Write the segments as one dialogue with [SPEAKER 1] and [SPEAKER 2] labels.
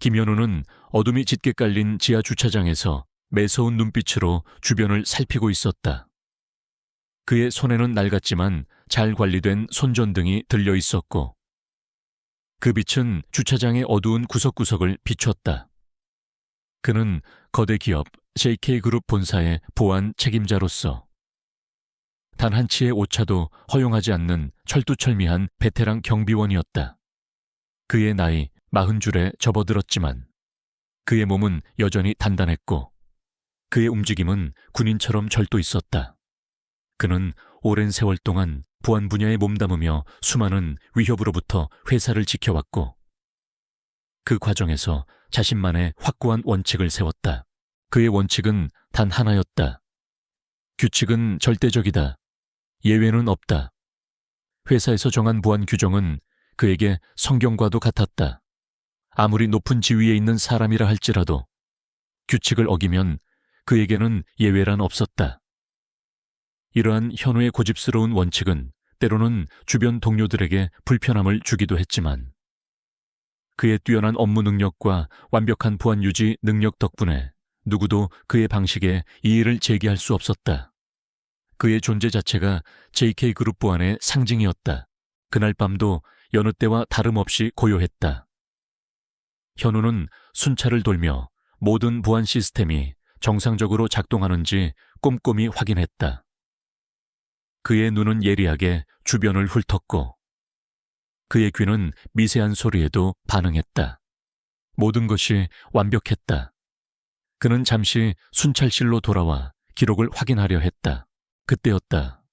[SPEAKER 1] 김현우는 어둠이 짙게 깔린 지하 주차장에서 매서운 눈빛으로 주변을 살피고 있었다. 그의 손에는 낡았지만 잘 관리된 손전등이 들려 있었고 그 빛은 주차장의 어두운 구석구석을 비췄다. 그는 거대 기업 JK그룹 본사의 보안 책임자로서 단 한 치의 오차도 허용하지 않는 철두철미한 베테랑 경비원이었다. 그의 나이 40줄에 접어들었지만 그의 몸은 여전히 단단했고 그의 움직임은 군인처럼 절도 있었다. 그는 오랜 세월 동안 보안 분야에 몸담으며 수많은 위협으로부터 회사를 지켜왔고 그 과정에서 자신만의 확고한 원칙을 세웠다. 그의 원칙은 단 하나였다. 규칙은 절대적이다. 예외는 없다. 회사에서 정한 보안 규정은 그에게 성경과도 같았다. 아무리 높은 지위에 있는 사람이라 할지라도 규칙을 어기면 그에게는 예외란 없었다. 이러한 현우의 고집스러운 원칙은 때로는 주변 동료들에게 불편함을 주기도 했지만 그의 뛰어난 업무 능력과 완벽한 보안 유지 능력 덕분에 누구도 그의 방식에 이의를 제기할 수 없었다. 그의 존재 자체가 JK그룹 보안의 상징이었다. 그날 밤도 여느 때와 다름없이 고요했다. 현우는 순찰을 돌며 모든 보안 시스템이 정상적으로 작동하는지 꼼꼼히 확인했다. 그의 눈은 예리하게 주변을 훑었고 그의 귀는 미세한 소리에도 반응했다. 모든 것이 완벽했다. 그는 잠시 순찰실로 돌아와 기록을 확인하려 했다. 그때였다.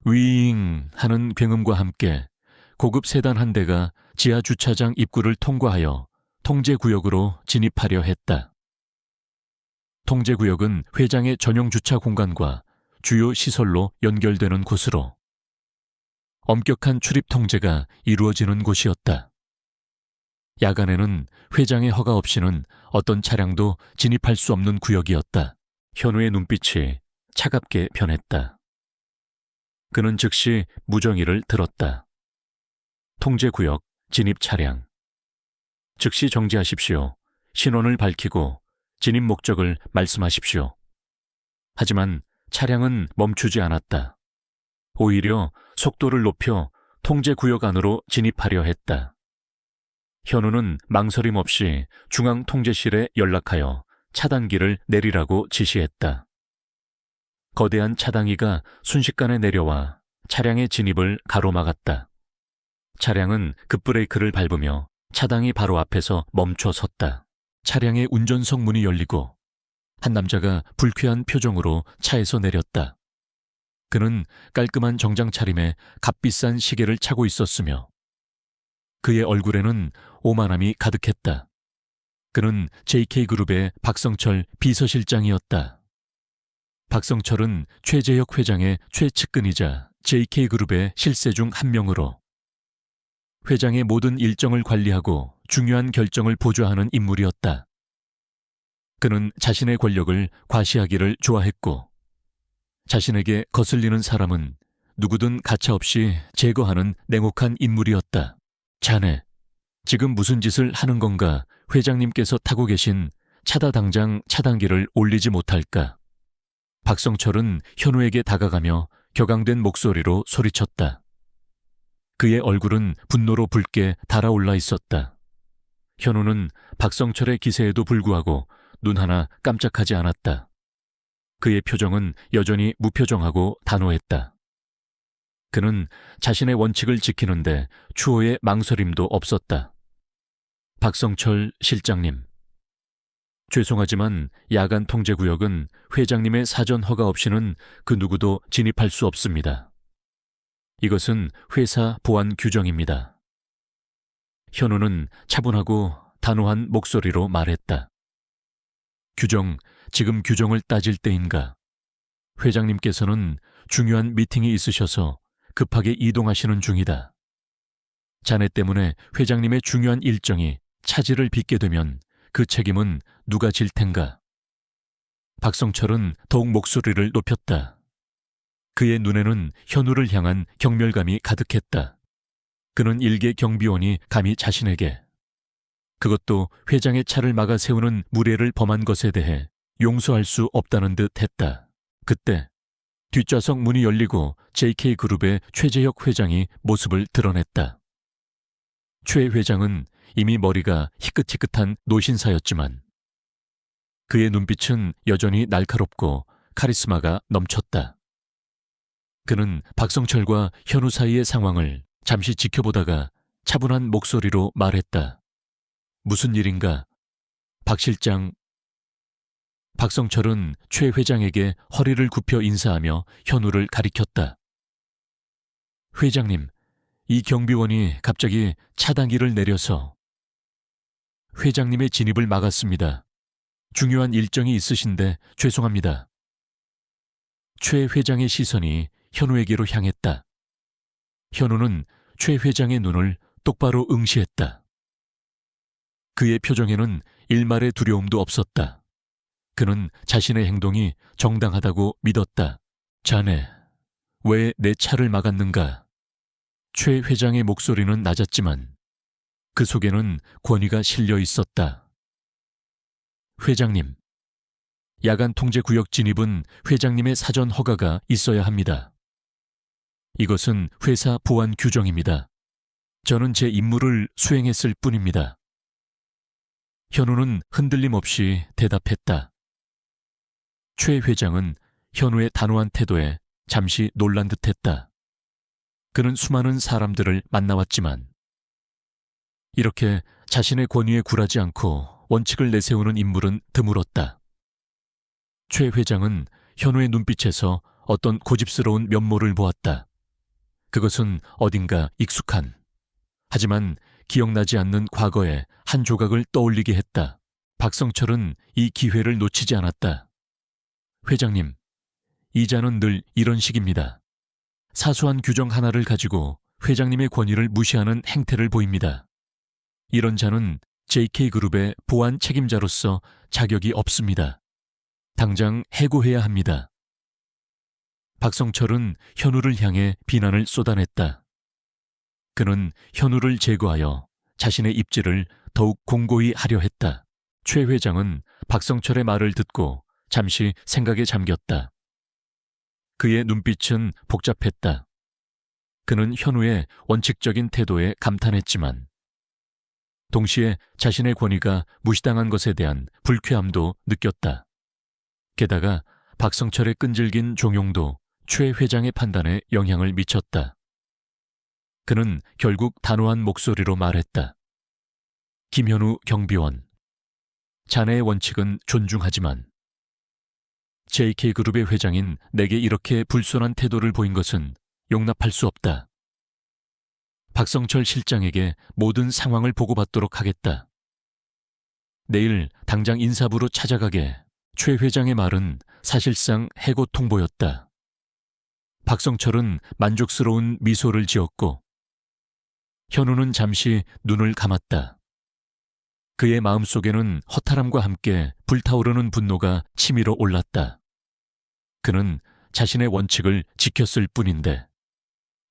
[SPEAKER 1] 윙 하는 굉음과 함께 고급 세단 한 대가 지하 주차장 입구를 통과하여 통제구역으로 진입하려 했다. 통제구역은 회장의 전용 주차 공간과 주요 시설로 연결되는 곳으로 엄격한 출입 통제가 이루어지는 곳이었다. 야간에는 회장의 허가 없이는 어떤 차량도 진입할 수 없는 구역이었다. 현우의 눈빛이 차갑게 변했다. 그는 즉시 무정의를 들었다. 통제구역 진입 차량. 즉시 정지하십시오. 신원을 밝히고 진입 목적을 말씀하십시오. 하지만 차량은 멈추지 않았다. 오히려 속도를 높여 통제구역 안으로 진입하려 했다. 현우는 망설임 없이 중앙 통제실에 연락하여 차단기를 내리라고 지시했다. 거대한 차단기가 순식간에 내려와 차량의 진입을 가로막았다. 차량은 급브레이크를 밟으며 차당이 바로 앞에서 멈춰 섰다. 차량의 운전석 문이 열리고 한 남자가 불쾌한 표정으로 차에서 내렸다. 그는 깔끔한 정장 차림에 값비싼 시계를 차고 있었으며 그의 얼굴에는 오만함이 가득했다. 그는 JK그룹의 박성철 비서실장이었다. 박성철은 최재혁 회장의 최측근이자 JK그룹의 실세 중 한 명으로 회장의 모든 일정을 관리하고 중요한 결정을 보좌하는 인물이었다. 그는 자신의 권력을 과시하기를 좋아했고 자신에게 거슬리는 사람은 누구든 가차없이 제거하는 냉혹한 인물이었다. 자네, 지금 무슨 짓을 하는 건가? 회장님께서 타고 계신 차다 당장 차단기를 올리지 못할까? 박성철은 현우에게 다가가며 격앙된 목소리로 소리쳤다. 그의 얼굴은 분노로 붉게 달아올라 있었다. 현우는 박성철의 기세에도 불구하고 눈 하나 깜짝하지 않았다. 그의 표정은 여전히 무표정하고 단호했다. 그는 자신의 원칙을 지키는데 추호의 망설임도 없었다. 박성철 실장님, 죄송하지만 야간 통제구역은 회장님의 사전 허가 없이는 그 누구도 진입할 수 없습니다. 이것은 회사 보안 규정입니다. 현우는 차분하고 단호한 목소리로 말했다. 지금 규정을 따질 때인가? 회장님께서는 중요한 미팅이 있으셔서 급하게 이동하시는 중이다. 자네 때문에 회장님의 중요한 일정이 차질을 빚게 되면 그 책임은 누가 질 텐가? 박성철은 더욱 목소리를 높였다. 그의 눈에는 현우를 향한 경멸감이 가득했다. 그는 일개 경비원이 감히 자신에게 그것도 회장의 차를 막아 세우는 무례를 범한 것에 대해 용서할 수 없다는 듯 했다. 그때 뒷좌석 문이 열리고 JK그룹의 최재혁 회장이 모습을 드러냈다. 최 회장은 이미 머리가 희끗희끗한 노신사였지만 그의 눈빛은 여전히 날카롭고 카리스마가 넘쳤다. 그는 박성철과 현우 사이의 상황을 잠시 지켜보다가 차분한 목소리로 말했다. 무슨 일인가? 박 실장. 박성철은 최 회장에게 허리를 굽혀 인사하며 현우를 가리켰다. 회장님, 이 경비원이 갑자기 차단기를 내려서 회장님의 진입을 막았습니다. 중요한 일정이 있으신데 죄송합니다. 최 회장의 시선이 현우에게로 향했다. 현우는 최 회장의 눈을 똑바로 응시했다. 그의 표정에는 일말의 두려움도 없었다. 그는 자신의 행동이 정당하다고 믿었다. 자네, 왜 내 차를 막았는가? 최 회장의 목소리는 낮았지만 그 속에는 권위가 실려 있었다. 회장님, 야간 통제 구역 진입은 회장님의 사전 허가가 있어야 합니다. 이것은 회사 보안 규정입니다. 저는 제 임무를 수행했을 뿐입니다. 현우는 흔들림 없이 대답했다. 최 회장은 현우의 단호한 태도에 잠시 놀란 듯했다. 그는 수많은 사람들을 만나왔지만 이렇게 자신의 권위에 굴하지 않고 원칙을 내세우는 인물은 드물었다. 최 회장은 현우의 눈빛에서 어떤 고집스러운 면모를 보았다. 그것은 어딘가 익숙한, 하지만 기억나지 않는 과거의 한 조각을 떠올리게 했다. 박성철은 이 기회를 놓치지 않았다. 회장님, 이 자는 늘 이런 식입니다. 사소한 규정 하나를 가지고 회장님의 권위를 무시하는 행태를 보입니다. 이런 자는 JK그룹의 보안 책임자로서 자격이 없습니다. 당장 해고해야 합니다. 박성철은 현우를 향해 비난을 쏟아냈다. 그는 현우를 제거하여 자신의 입지를 더욱 공고히 하려 했다. 최 회장은 박성철의 말을 듣고 잠시 생각에 잠겼다. 그의 눈빛은 복잡했다. 그는 현우의 원칙적인 태도에 감탄했지만 동시에 자신의 권위가 무시당한 것에 대한 불쾌함도 느꼈다. 게다가 박성철의 끈질긴 종용도 최 회장의 판단에 영향을 미쳤다. 그는 결국 단호한 목소리로 말했다. 김현우 경비원, 자네의 원칙은 존중하지만 JK그룹의 회장인 내게 이렇게 불손한 태도를 보인 것은 용납할 수 없다. 박성철 실장에게 모든 상황을 보고받도록 하겠다. 내일 당장 인사부로 찾아가게. 최 회장의 말은 사실상 해고 통보였다. 박성철은 만족스러운 미소를 지었고 현우는 잠시 눈을 감았다. 그의 마음속에는 허탈함과 함께 불타오르는 분노가 치밀어 올랐다. 그는 자신의 원칙을 지켰을 뿐인데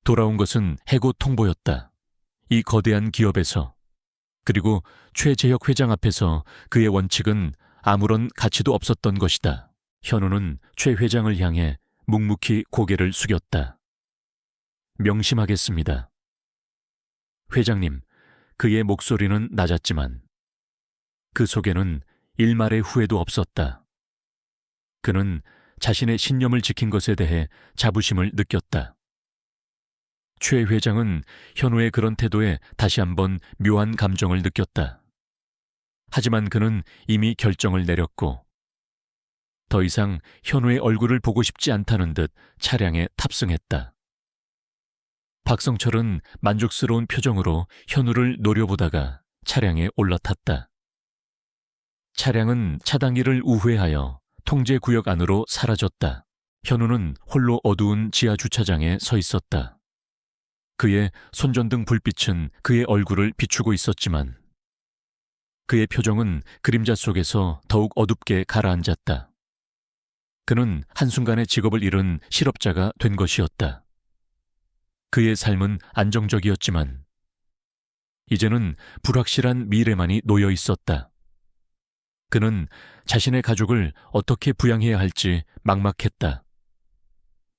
[SPEAKER 1] 돌아온 것은 해고 통보였다. 이 거대한 기업에서, 그리고 최재혁 회장 앞에서 그의 원칙은 아무런 가치도 없었던 것이다. 현우는 최 회장을 향해 묵묵히 고개를 숙였다. 명심하겠습니다. 회장님, 그의 목소리는 낮았지만 그 속에는 일말의 후회도 없었다. 그는 자신의 신념을 지킨 것에 대해 자부심을 느꼈다. 최 회장은 현우의 그런 태도에 다시 한번 묘한 감정을 느꼈다. 하지만 그는 이미 결정을 내렸고 더 이상 현우의 얼굴을 보고 싶지 않다는 듯 차량에 탑승했다. 박성철은 만족스러운 표정으로 현우를 노려보다가 차량에 올라탔다. 차량은 차단기를 우회하여 통제구역 안으로 사라졌다. 현우는 홀로 어두운 지하 주차장에 서 있었다. 그의 손전등 불빛은 그의 얼굴을 비추고 있었지만 그의 표정은 그림자 속에서 더욱 어둡게 가라앉았다. 그는 한순간에 직업을 잃은 실업자가 된 것이었다. 그의 삶은 안정적이었지만 이제는 불확실한 미래만이 놓여 있었다. 그는 자신의 가족을 어떻게 부양해야 할지 막막했다.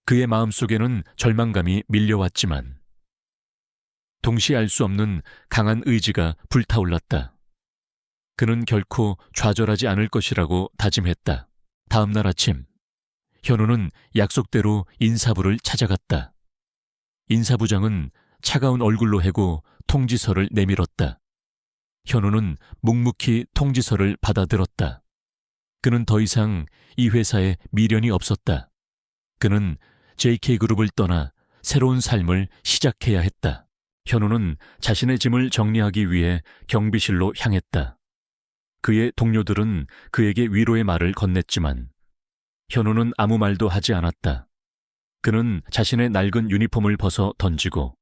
[SPEAKER 1] 그의 마음속에는 절망감이 밀려왔지만 동시에 알 수 없는 강한 의지가 불타올랐다. 그는 결코 좌절하지 않을 것이라고 다짐했다. 다음 날 아침, 현우는 약속대로 인사부를 찾아갔다. 인사부장은 차가운 얼굴로 해고 통지서를 내밀었다. 현우는 묵묵히 통지서를 받아들었다. 그는 더 이상 이 회사에 미련이 없었다. 그는 JK그룹을 떠나 새로운 삶을 시작해야 했다. 현우는 자신의 짐을 정리하기 위해 경비실로 향했다. 그의 동료들은 그에게 위로의 말을 건넸지만 현우는 아무 말도 하지 않았다. 그는 자신의 낡은 유니폼을 벗어 던지고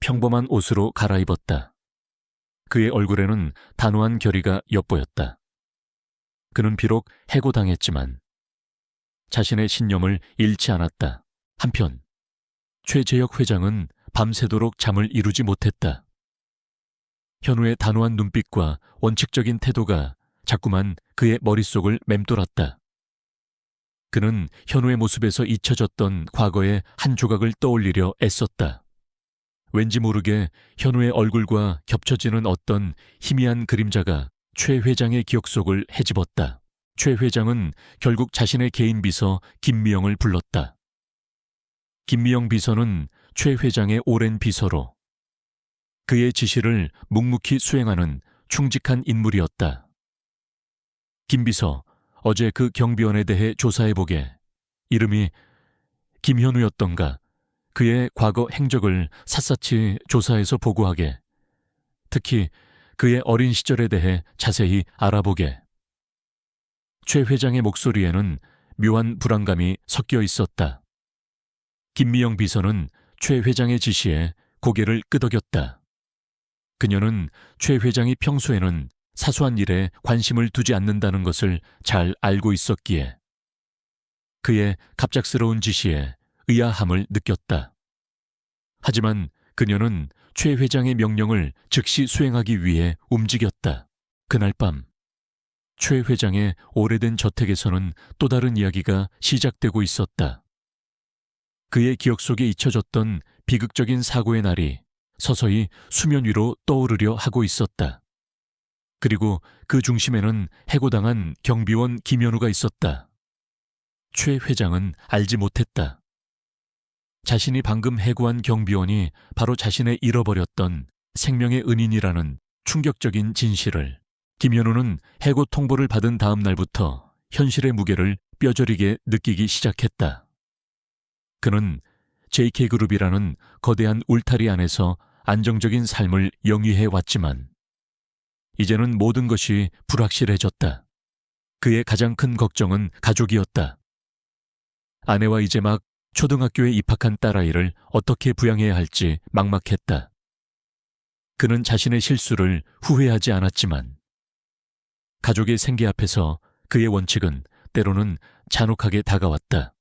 [SPEAKER 1] 평범한 옷으로 갈아입었다. 그의 얼굴에는 단호한 결의가 엿보였다. 그는 비록 해고당했지만 자신의 신념을 잃지 않았다. 한편 최재혁 회장은 밤새도록 잠을 이루지 못했다. 현우의 단호한 눈빛과 원칙적인 태도가 자꾸만 그의 머릿속을 맴돌았다. 그는 현우의 모습에서 잊혀졌던 과거의 한 조각을 떠올리려 애썼다. 왠지 모르게 현우의 얼굴과 겹쳐지는 어떤 희미한 그림자가 최 회장의 기억 속을 헤집었다. 최 회장은 결국 자신의 개인 비서 김미영을 불렀다. 김미영 비서는 최 회장의 오랜 비서로 그의 지시를 묵묵히 수행하는 충직한 인물이었다. 김 비서, 어제 그 경비원에 대해 조사해보게. 이름이 김현우였던가. 그의 과거 행적을 샅샅이 조사해서 보고하게. 특히 그의 어린 시절에 대해 자세히 알아보게. 최 회장의 목소리에는 묘한 불안감이 섞여 있었다. 김미영 비서는 최 회장의 지시에 고개를 끄덕였다. 그녀는 최 회장이 평소에는 사소한 일에 관심을 두지 않는다는 것을 잘 알고 있었기에 그의 갑작스러운 지시에 의아함을 느꼈다. 하지만 그녀는 최 회장의 명령을 즉시 수행하기 위해 움직였다. 그날 밤 최 회장의 오래된 저택에서는 또 다른 이야기가 시작되고 있었다. 그의 기억 속에 잊혀졌던 비극적인 사고의 날이 서서히 수면 위로 떠오르려 하고 있었다. 그리고 그 중심에는 해고당한 경비원 김현우가 있었다. 최 회장은 알지 못했다. 자신이 방금 해고한 경비원이 바로 자신의 잃어버렸던 생명의 은인이라는 충격적인 진실을 김현우는 해고 통보를 받은 다음 날부터 현실의 무게를 뼈저리게 느끼기 시작했다. 그는 JK그룹이라는 거대한 울타리 안에서 안정적인 삶을 영위해 왔지만 이제는 모든 것이 불확실해졌다. 그의 가장 큰 걱정은 가족이었다. 아내와 이제 막 초등학교에 입학한 딸아이를 어떻게 부양해야 할지 막막했다. 그는 자신의 실수를 후회하지 않았지만 가족의 생계 앞에서 그의 원칙은 때로는 잔혹하게 다가왔다.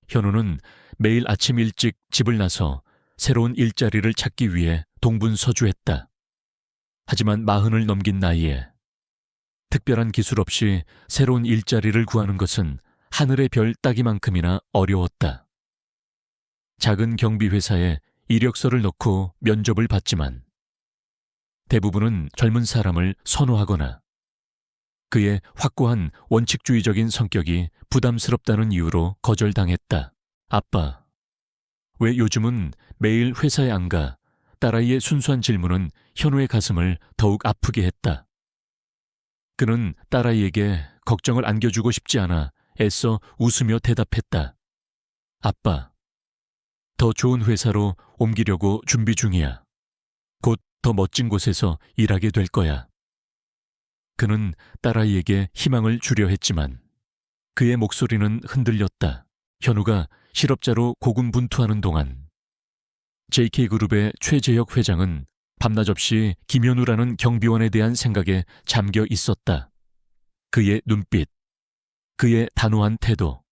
[SPEAKER 1] 현우는 매일 아침 일찍 집을 나서 새로운 일자리를 찾기 위해 동분서주했다. 하지만 40을 넘긴 나이에 특별한 기술 없이 새로운 일자리를 구하는 것은 하늘의 별 따기만큼이나 어려웠다. 작은 경비회사에 이력서를 넣고 면접을 받지만 대부분은 젊은 사람을 선호하거나 그의 확고한 원칙주의적인 성격이 부담스럽다는 이유로 거절당했다. 아빠, 왜 요즘은 매일 회사에 안 가? 딸아이의 순수한 질문은 현우의 가슴을 더욱 아프게 했다. 그는 딸아이에게 걱정을 안겨주고 싶지 않아 애써 웃으며 대답했다. 아빠, 더 좋은 회사로 옮기려고 준비 중이야. 곧 더 멋진 곳에서 일하게 될 거야. 그는 딸아이에게 희망을 주려 했지만 그의 목소리는 흔들렸다. 현우가 실업자로 고군분투하는 동안 JK그룹의 최재혁 회장은 밤낮 없이 김현우라는 경비원에 대한 생각에 잠겨 있었다. 그의 눈빛, 그의 단호한 태도,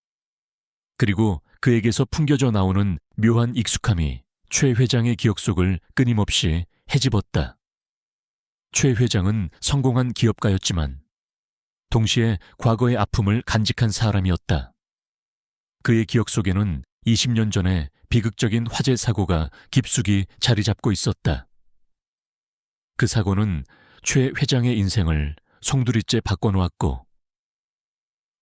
[SPEAKER 1] 그리고 그에게서 풍겨져 나오는 묘한 익숙함이 최 회장의 기억 속을 끊임없이 헤집었다. 최 회장은 성공한 기업가였지만 동시에 과거의 아픔을 간직한 사람이었다. 그의 기억 속에는 20년 전에 비극적인 화재 사고가 깊숙이 자리 잡고 있었다. 그 사고는 최 회장의 인생을 송두리째 바꿔놓았고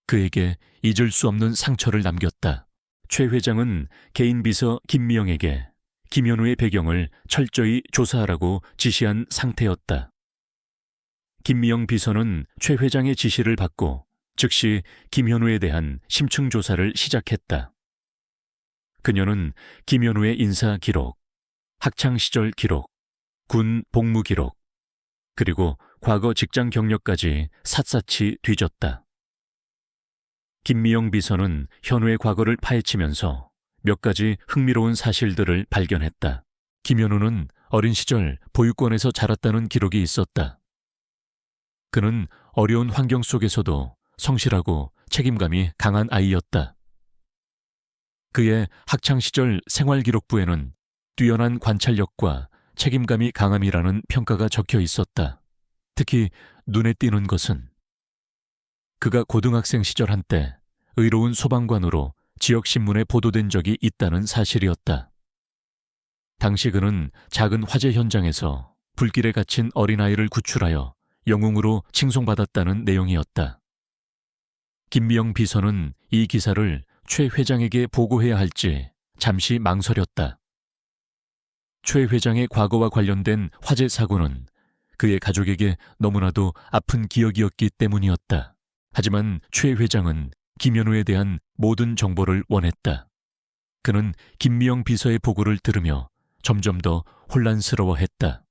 [SPEAKER 1] 그에게 잊을 수 없는 상처를 남겼다. 최 회장은 개인 비서 김미영에게 김현우의 배경을 철저히 조사하라고 지시한 상태였다. 김미영 비서는 최 회장의 지시를 받고 즉시 김현우에 대한 심층 조사를 시작했다. 그녀는 김현우의 인사 기록, 학창 시절 기록, 군 복무 기록, 그리고 과거 직장 경력까지 샅샅이 뒤졌다. 김미영 비서는 현우의 과거를 파헤치면서 몇 가지 흥미로운 사실들을 발견했다. 김현우는 어린 시절 보육원에서 자랐다는 기록이 있었다. 그는 어려운 환경 속에서도 성실하고 책임감이 강한 아이였다. 그의 학창시절 생활기록부에는 뛰어난 관찰력과 책임감이 강함이라는 평가가 적혀 있었다. 특히 눈에 띄는 것은 그가 고등학생 시절 한때 의로운 소방관으로 지역신문에 보도된 적이 있다는 사실이었다. 당시 그는 작은 화재 현장에서 불길에 갇힌 어린아이를 구출하여 영웅으로 칭송받았다는 내용이었다. 김미영 비서는 이 기사를 최 회장에게 보고해야 할지 잠시 망설였다. 최 회장의 과거와 관련된 화재 사고는 그의 가족에게 너무나도 아픈 기억이었기 때문이었다. 하지만 최 회장은 김현우에 대한 모든 정보를 원했다. 그는 김미영 비서의 보고를 들으며 점점 더 혼란스러워했다.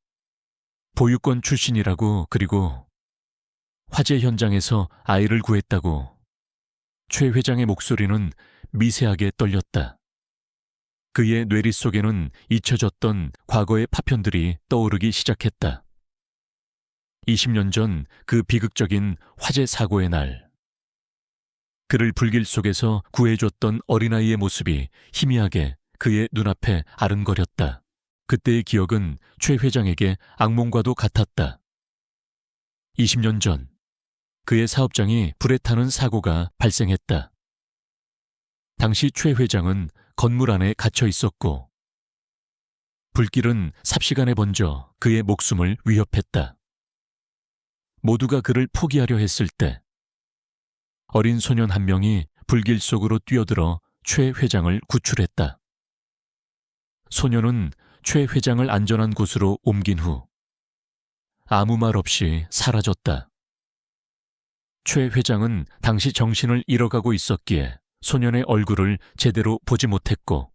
[SPEAKER 1] 보육원 출신이라고, 그리고 화재 현장에서 아이를 구했다고. 최 회장의 목소리는 미세하게 떨렸다. 그의 뇌리 속에는 잊혀졌던 과거의 파편들이 떠오르기 시작했다. 20년 전 그 비극적인 화재 사고의 날, 그를 불길 속에서 구해줬던 어린아이의 모습이 희미하게 그의 눈앞에 아른거렸다. 그때의 기억은 최 회장에게 악몽과도 같았다. 20년 전 그의 사업장이 불에 타는 사고가 발생했다. 당시 최 회장은 건물 안에 갇혀 있었고 불길은 삽시간에 번져 그의 목숨을 위협했다. 모두가 그를 포기하려 했을 때 어린 소년 한 명이 불길 속으로 뛰어들어 최 회장을 구출했다. 소년은 최 회장을 안전한 곳으로 옮긴 후 아무 말 없이 사라졌다. 최 회장은 당시 정신을 잃어가고 있었기에 소년의 얼굴을 제대로 보지 못했고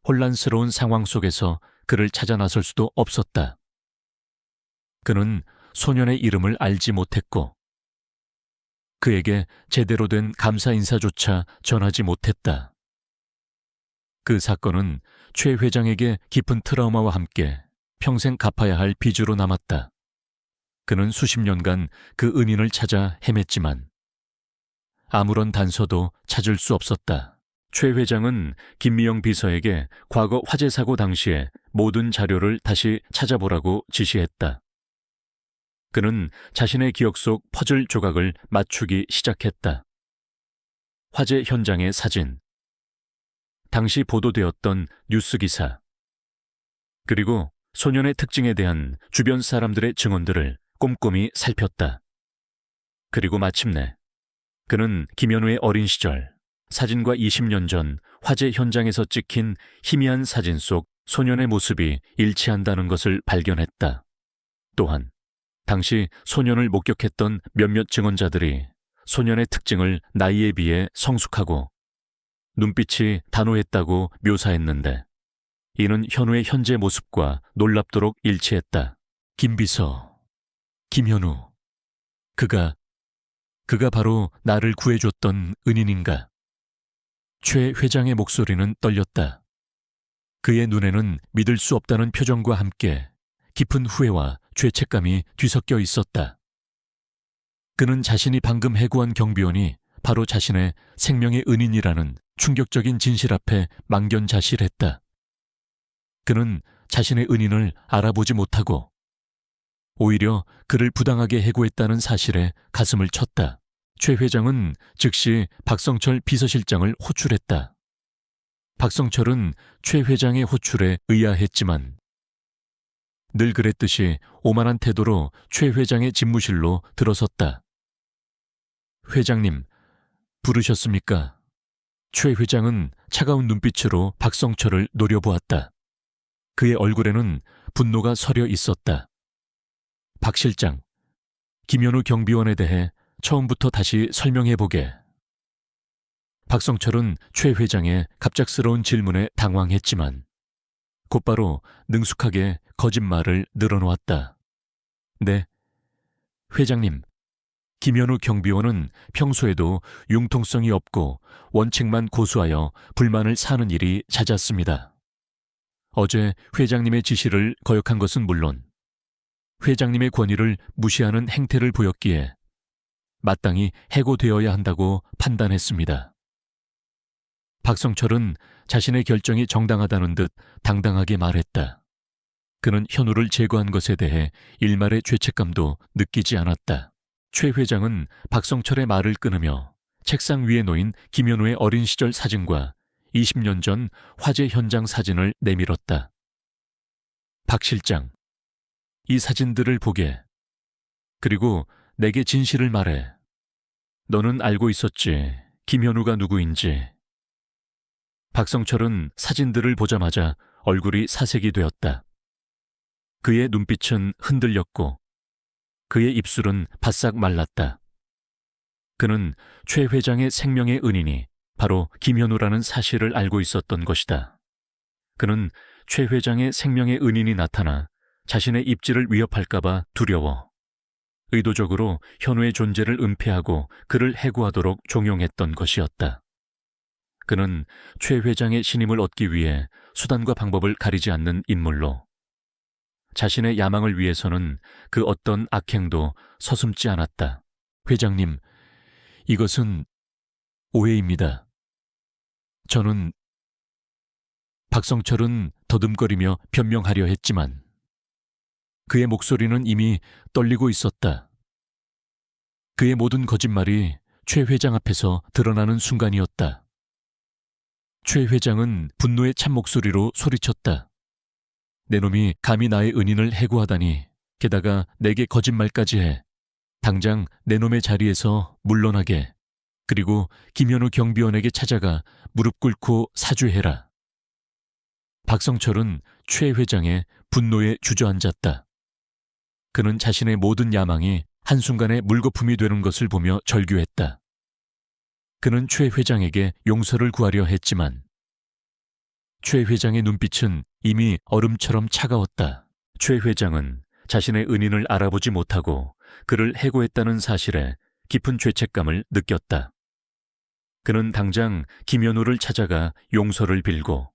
[SPEAKER 1] 혼란스러운 상황 속에서 그를 찾아 나설 수도 없었다. 그는 소년의 이름을 알지 못했고 그에게 제대로 된 감사 인사조차 전하지 못했다. 그 사건은 최 회장에게 깊은 트라우마와 함께 평생 갚아야 할 빚으로 남았다. 그는 수십 년간 그 은인을 찾아 헤맸지만 아무런 단서도 찾을 수 없었다. 최 회장은 김미영 비서에게 과거 화재 사고 당시에 모든 자료를 다시 찾아보라고 지시했다. 그는 자신의 기억 속 퍼즐 조각을 맞추기 시작했다. 화재 현장의 사진, 당시 보도되었던 뉴스 기사, 그리고 소년의 특징에 대한 주변 사람들의 증언들을 꼼꼼히 살폈다. 그리고 마침내 그는 김현우의 어린 시절 사진과 20년 전 화재 현장에서 찍힌 희미한 사진 속 소년의 모습이 일치한다는 것을 발견했다. 또한 당시 소년을 목격했던 몇몇 증언자들이 소년의 특징을 나이에 비해 성숙하고 눈빛이 단호했다고 묘사했는데 이는 현우의 현재 모습과 놀랍도록 일치했다. 김 비서, 김현우, 그가 바로 나를 구해줬던 은인인가? 최 회장의 목소리는 떨렸다. 그의 눈에는 믿을 수 없다는 표정과 함께 깊은 후회와 죄책감이 뒤섞여 있었다. 그는 자신이 방금 해고한 경비원이 바로 자신의 생명의 은인이라는 충격적인 진실 앞에 망견자실했다. 그는 자신의 은인을 알아보지 못하고 오히려 그를 부당하게 해고했다는 사실에 가슴을 쳤다. 최 회장은 즉시 박성철 비서실장을 호출했다. 박성철은 최 회장의 호출에 의아했지만 늘 그랬듯이 오만한 태도로 최 회장의 집무실로 들어섰다. 회장님, 부르셨습니까? 최 회장은 차가운 눈빛으로 박성철을 노려보았다. 그의 얼굴에는 분노가 서려 있었다. 박 실장, 김현우 경비원에 대해 처음부터 다시 설명해보게. 박성철은 최 회장의 갑작스러운 질문에 당황했지만 곧바로 능숙하게 거짓말을 늘어놓았다. 네, 회장님, 김현우 경비원은 평소에도 융통성이 없고 원칙만 고수하여 불만을 사는 일이 잦았습니다. 어제 회장님의 지시를 거역한 것은 물론 회장님의 권위를 무시하는 행태를 보였기에 마땅히 해고되어야 한다고 판단했습니다. 박성철은 자신의 결정이 정당하다는 듯 당당하게 말했다. 그는 현우를 제거한 것에 대해 일말의 죄책감도 느끼지 않았다. 최 회장은 박성철의 말을 끊으며 책상 위에 놓인 김현우의 어린 시절 사진과 20년 전 화재 현장 사진을 내밀었다. 박 실장, 이 사진들을 보게. 그리고 내게 진실을 말해. 너는 알고 있었지, 김현우가 누구인지. 박성철은 사진들을 보자마자 얼굴이 사색이 되었다. 그의 눈빛은 흔들렸고 그의 입술은 바싹 말랐다. 그는 최 회장의 생명의 은인이 바로 김현우라는 사실을 알고 있었던 것이다. 그는 최 회장의 생명의 은인이 나타나 자신의 입지를 위협할까봐 두려워 의도적으로 현우의 존재를 은폐하고 그를 해고하도록 종용했던 것이었다. 그는 최 회장의 신임을 얻기 위해 수단과 방법을 가리지 않는 인물로 자신의 야망을 위해서는 그 어떤 악행도 서슴지 않았다. 회장님, 이것은 오해입니다. 저는... 박성철은 더듬거리며 변명하려 했지만 그의 목소리는 이미 떨리고 있었다. 그의 모든 거짓말이 최 회장 앞에서 드러나는 순간이었다. 최 회장은 분노의 찬 목소리로 소리쳤다. 내 놈이 감히 나의 은인을 해고하다니, 게다가 내게 거짓말까지 해. 당장 내 놈의 자리에서 물러나게. 그리고 김현우 경비원에게 찾아가 무릎 꿇고 사죄해라. 박성철은 최 회장의 분노에 주저앉았다. 그는 자신의 모든 야망이 한순간에 물거품이 되는 것을 보며 절규했다. 그는 최 회장에게 용서를 구하려 했지만 최 회장의 눈빛은 이미 얼음처럼 차가웠다. 최 회장은 자신의 은인을 알아보지 못하고 그를 해고했다는 사실에 깊은 죄책감을 느꼈다. 그는 당장 김현우를 찾아가 용서를 빌고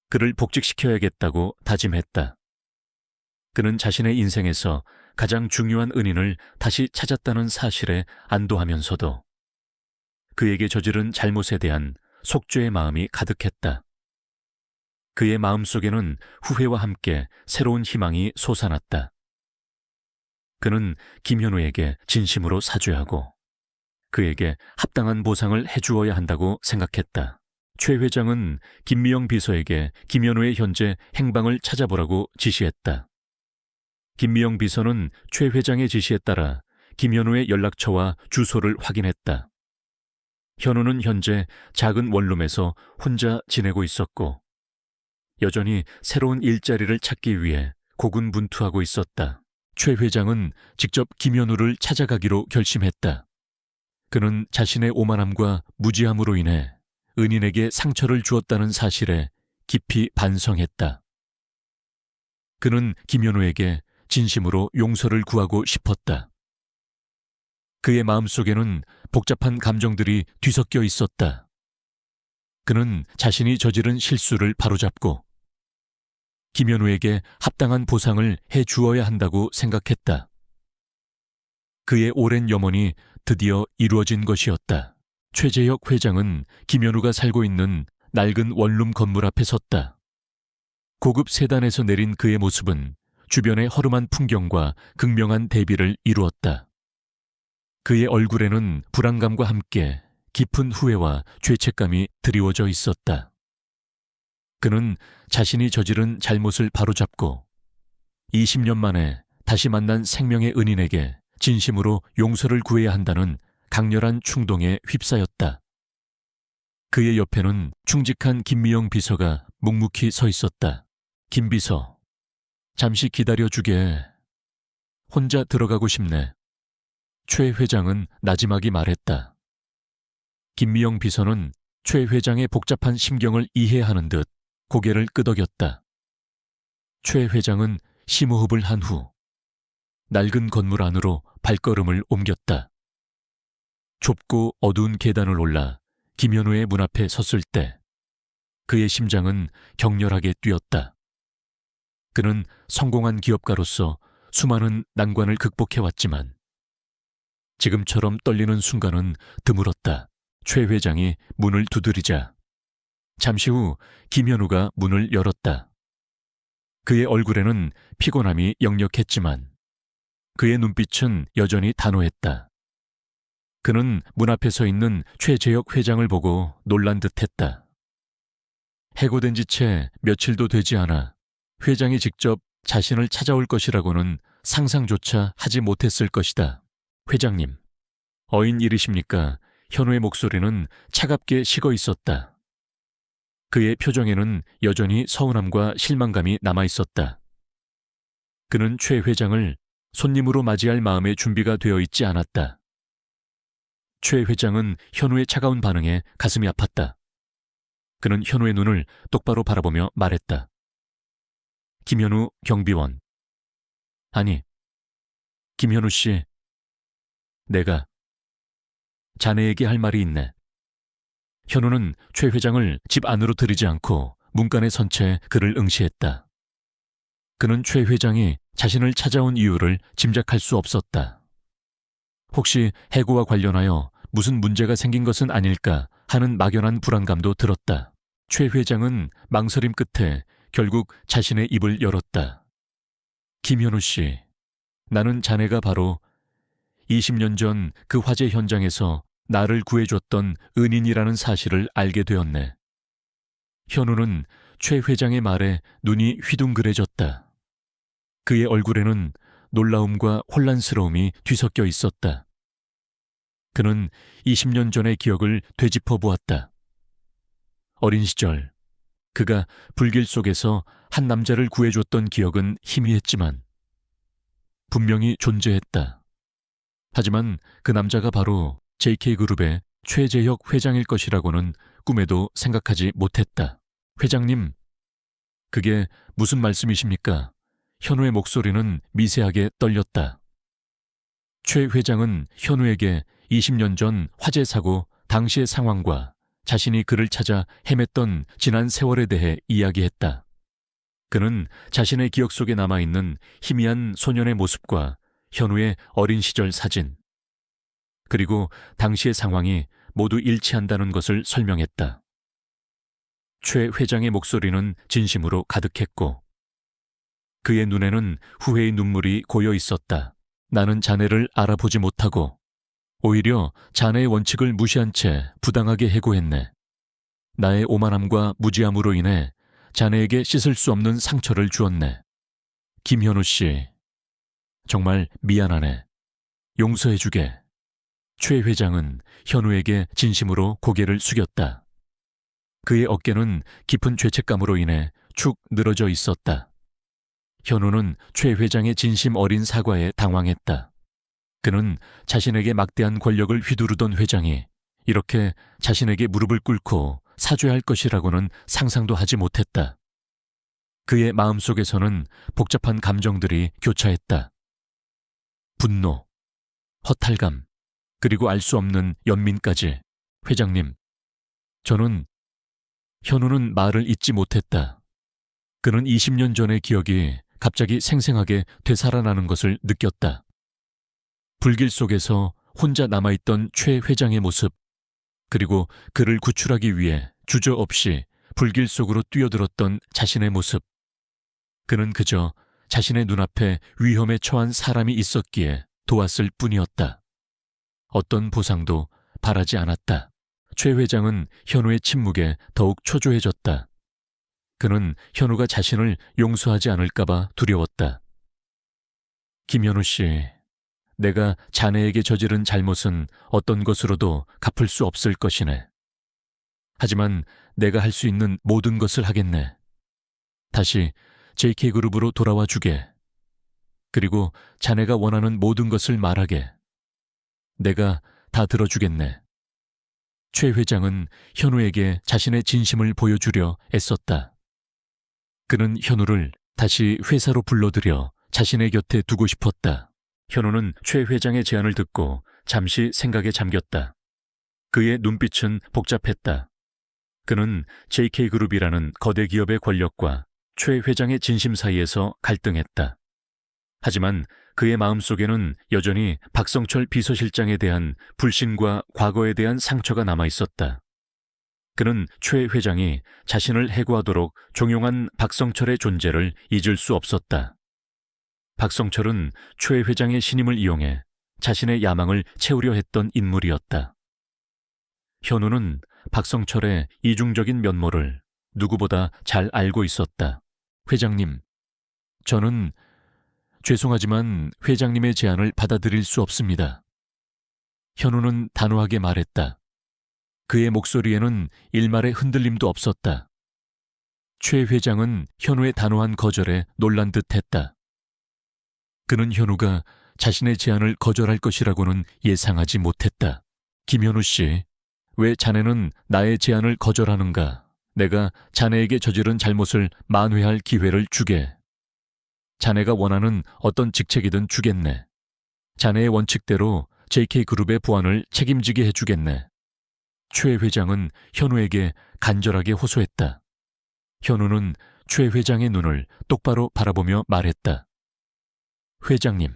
[SPEAKER 1] 그를 복직시켜야겠다고 다짐했다. 그는 자신의 인생에서 가장 중요한 은인을 다시 찾았다는 사실에 안도하면서도 그에게 저지른 잘못에 대한 속죄의 마음이 가득했다. 그의 마음속에는 후회와 함께 새로운 희망이 솟아났다. 그는 김현우에게 진심으로 사죄하고 그에게 합당한 보상을 해주어야 한다고 생각했다. 최 회장은 김미영 비서에게 김현우의 현재 행방을 찾아보라고 지시했다. 김미영 비서는 최 회장의 지시에 따라 김현우의 연락처와 주소를 확인했다. 현우는 현재 작은 원룸에서 혼자 지내고 있었고 여전히 새로운 일자리를 찾기 위해 고군분투하고 있었다. 최 회장은 직접 김현우를 찾아가기로 결심했다. 그는 자신의 오만함과 무지함으로 인해 은인에게 상처를 주었다는 사실에 깊이 반성했다. 그는 김현우에게 진심으로 용서를 구하고 싶었다. 그의 마음속에는 복잡한 감정들이 뒤섞여 있었다. 그는 자신이 저지른 실수를 바로잡고 김현우에게 합당한 보상을 해주어야 한다고 생각했다. 그의 오랜 염원이 드디어 이루어진 것이었다. 최재혁 회장은 김현우가 살고 있는 낡은 원룸 건물 앞에 섰다. 고급 세단에서 내린 그의 모습은 주변의 허름한 풍경과 극명한 대비를 이루었다. 그의 얼굴에는 불안감과 함께 깊은 후회와 죄책감이 드리워져 있었다. 그는 자신이 저지른 잘못을 바로잡고 20년 만에 다시 만난 생명의 은인에게 진심으로 용서를 구해야 한다는 강렬한 충동에 휩싸였다. 그의 옆에는 충직한 김미영 비서가 묵묵히 서 있었다. 김 비서, 잠시 기다려주게. 혼자 들어가고 싶네. 최 회장은 나지막이 말했다. 김미영 비서는 최 회장의 복잡한 심경을 이해하는 듯 고개를 끄덕였다. 최 회장은 심호흡을 한 후 낡은 건물 안으로 발걸음을 옮겼다. 좁고 어두운 계단을 올라 김현우의 문 앞에 섰을 때 그의 심장은 격렬하게 뛰었다. 그는 성공한 기업가로서 수많은 난관을 극복해왔지만 지금처럼 떨리는 순간은 드물었다. 최 회장이 문을 두드리자 잠시 후 김현우가 문을 열었다. 그의 얼굴에는 피곤함이 역력했지만 그의 눈빛은 여전히 단호했다. 그는 문 앞에 서 있는 최재혁 회장을 보고 놀란 듯했다. 해고된 지 채 며칠도 되지 않아 회장이 직접 자신을 찾아올 것이라고는 상상조차 하지 못했을 것이다. 회장님, 어인 일이십니까? 현우의 목소리는 차갑게 식어 있었다. 그의 표정에는 여전히 서운함과 실망감이 남아있었다. 그는 최 회장을 손님으로 맞이할 마음의 준비가 되어 있지 않았다. 최 회장은 현우의 차가운 반응에 가슴이 아팠다. 그는 현우의 눈을 똑바로 바라보며 말했다. 김현우 경비원. 아니, 김현우 씨, 내가 자네에게 할 말이 있네. 현우는 최 회장을 집 안으로 들이지 않고 문간에 선 채 그를 응시했다. 그는 최 회장이 자신을 찾아온 이유를 짐작할 수 없었다. 혹시 해고와 관련하여 무슨 문제가 생긴 것은 아닐까 하는 막연한 불안감도 들었다. 최 회장은 망설임 끝에 결국 자신의 입을 열었다. 김현우 씨, 나는 자네가 바로 20년 전 그 화재 현장에서 나를 구해줬던 은인이라는 사실을 알게 되었네. 현우는 최 회장의 말에 눈이 휘둥그레졌다. 그의 얼굴에는 놀라움과 혼란스러움이 뒤섞여 있었다. 그는 20년 전의 기억을 되짚어 보았다. 어린 시절, 그가 불길 속에서 한 남자를 구해줬던 기억은 희미했지만 분명히 존재했다. 하지만 그 남자가 바로 JK그룹의 최재혁 회장일 것이라고는 꿈에도 생각하지 못했다. 회장님, 그게 무슨 말씀이십니까? 현우의 목소리는 미세하게 떨렸다. 최 회장은 현우에게 20년 전 화재 사고 당시의 상황과 자신이 그를 찾아 헤맸던 지난 세월에 대해 이야기했다. 그는 자신의 기억 속에 남아있는 희미한 소년의 모습과 현우의 어린 시절 사진, 그리고 당시의 상황이 모두 일치한다는 것을 설명했다. 최 회장의 목소리는 진심으로 가득했고 그의 눈에는 후회의 눈물이 고여 있었다. 나는 자네를 알아보지 못하고 오히려 자네의 원칙을 무시한 채 부당하게 해고했네. 나의 오만함과 무지함으로 인해 자네에게 씻을 수 없는 상처를 주었네. 김현우 씨, 정말 미안하네. 용서해주게. 최 회장은 현우에게 진심으로 고개를 숙였다. 그의 어깨는 깊은 죄책감으로 인해 축 늘어져 있었다. 현우는 최 회장의 진심 어린 사과에 당황했다. 그는 자신에게 막대한 권력을 휘두르던 회장이 이렇게 자신에게 무릎을 꿇고 사죄할 것이라고는 상상도 하지 못했다. 그의 마음속에서는 복잡한 감정들이 교차했다. 분노, 허탈감, 그리고 알 수 없는 연민까지. 회장님, 현우는 말을 잇지 못했다. 그는 20년 전의 기억이 갑자기 생생하게 되살아나는 것을 느꼈다. 불길 속에서 혼자 남아있던 최 회장의 모습, 그리고 그를 구출하기 위해 주저없이 불길 속으로 뛰어들었던 자신의 모습, 그는 그저 자신의 눈앞에 위험에 처한 사람이 있었기에 도왔을 뿐이었다. 어떤 보상도 바라지 않았다. 최 회장은 현우의 침묵에 더욱 초조해졌다. 그는 현우가 자신을 용서하지 않을까봐 두려웠다. 김현우 씨, 내가 자네에게 저지른 잘못은 어떤 것으로도 갚을 수 없을 것이네. 하지만 내가 할 수 있는 모든 것을 하겠네. 다시 JK그룹으로 돌아와 주게. 그리고 자네가 원하는 모든 것을 말하게. 내가 다 들어주겠네. 최 회장은 현우에게 자신의 진심을 보여주려 애썼다. 그는 현우를 다시 회사로 불러들여 자신의 곁에 두고 싶었다. 현우는 최 회장의 제안을 듣고 잠시 생각에 잠겼다. 그의 눈빛은 복잡했다. 그는 JK그룹이라는 거대 기업의 권력과 최 회장의 진심 사이에서 갈등했다. 하지만 그의 마음속에는 여전히 박성철 비서실장에 대한 불신과 과거에 대한 상처가 남아 있었다. 그는 최 회장이 자신을 해고하도록 종용한 박성철의 존재를 잊을 수 없었다. 박성철은 최 회장의 신임을 이용해 자신의 야망을 채우려 했던 인물이었다. 현우는 박성철의 이중적인 면모를 누구보다 잘 알고 있었다. 회장님, 저는 죄송하지만 회장님의 제안을 받아들일 수 없습니다. 현우는 단호하게 말했다. 그의 목소리에는 일말의 흔들림도 없었다. 최 회장은 현우의 단호한 거절에 놀란 듯했다. 그는 현우가 자신의 제안을 거절할 것이라고는 예상하지 못했다. 김현우 씨, 왜 자네는 나의 제안을 거절하는가? 내가 자네에게 저지른 잘못을 만회할 기회를 주게. 자네가 원하는 어떤 직책이든 주겠네. 자네의 원칙대로 JK그룹의 보안을 책임지게 해주겠네. 최 회장은 현우에게 간절하게 호소했다. 현우는 최 회장의 눈을 똑바로 바라보며 말했다. 회장님,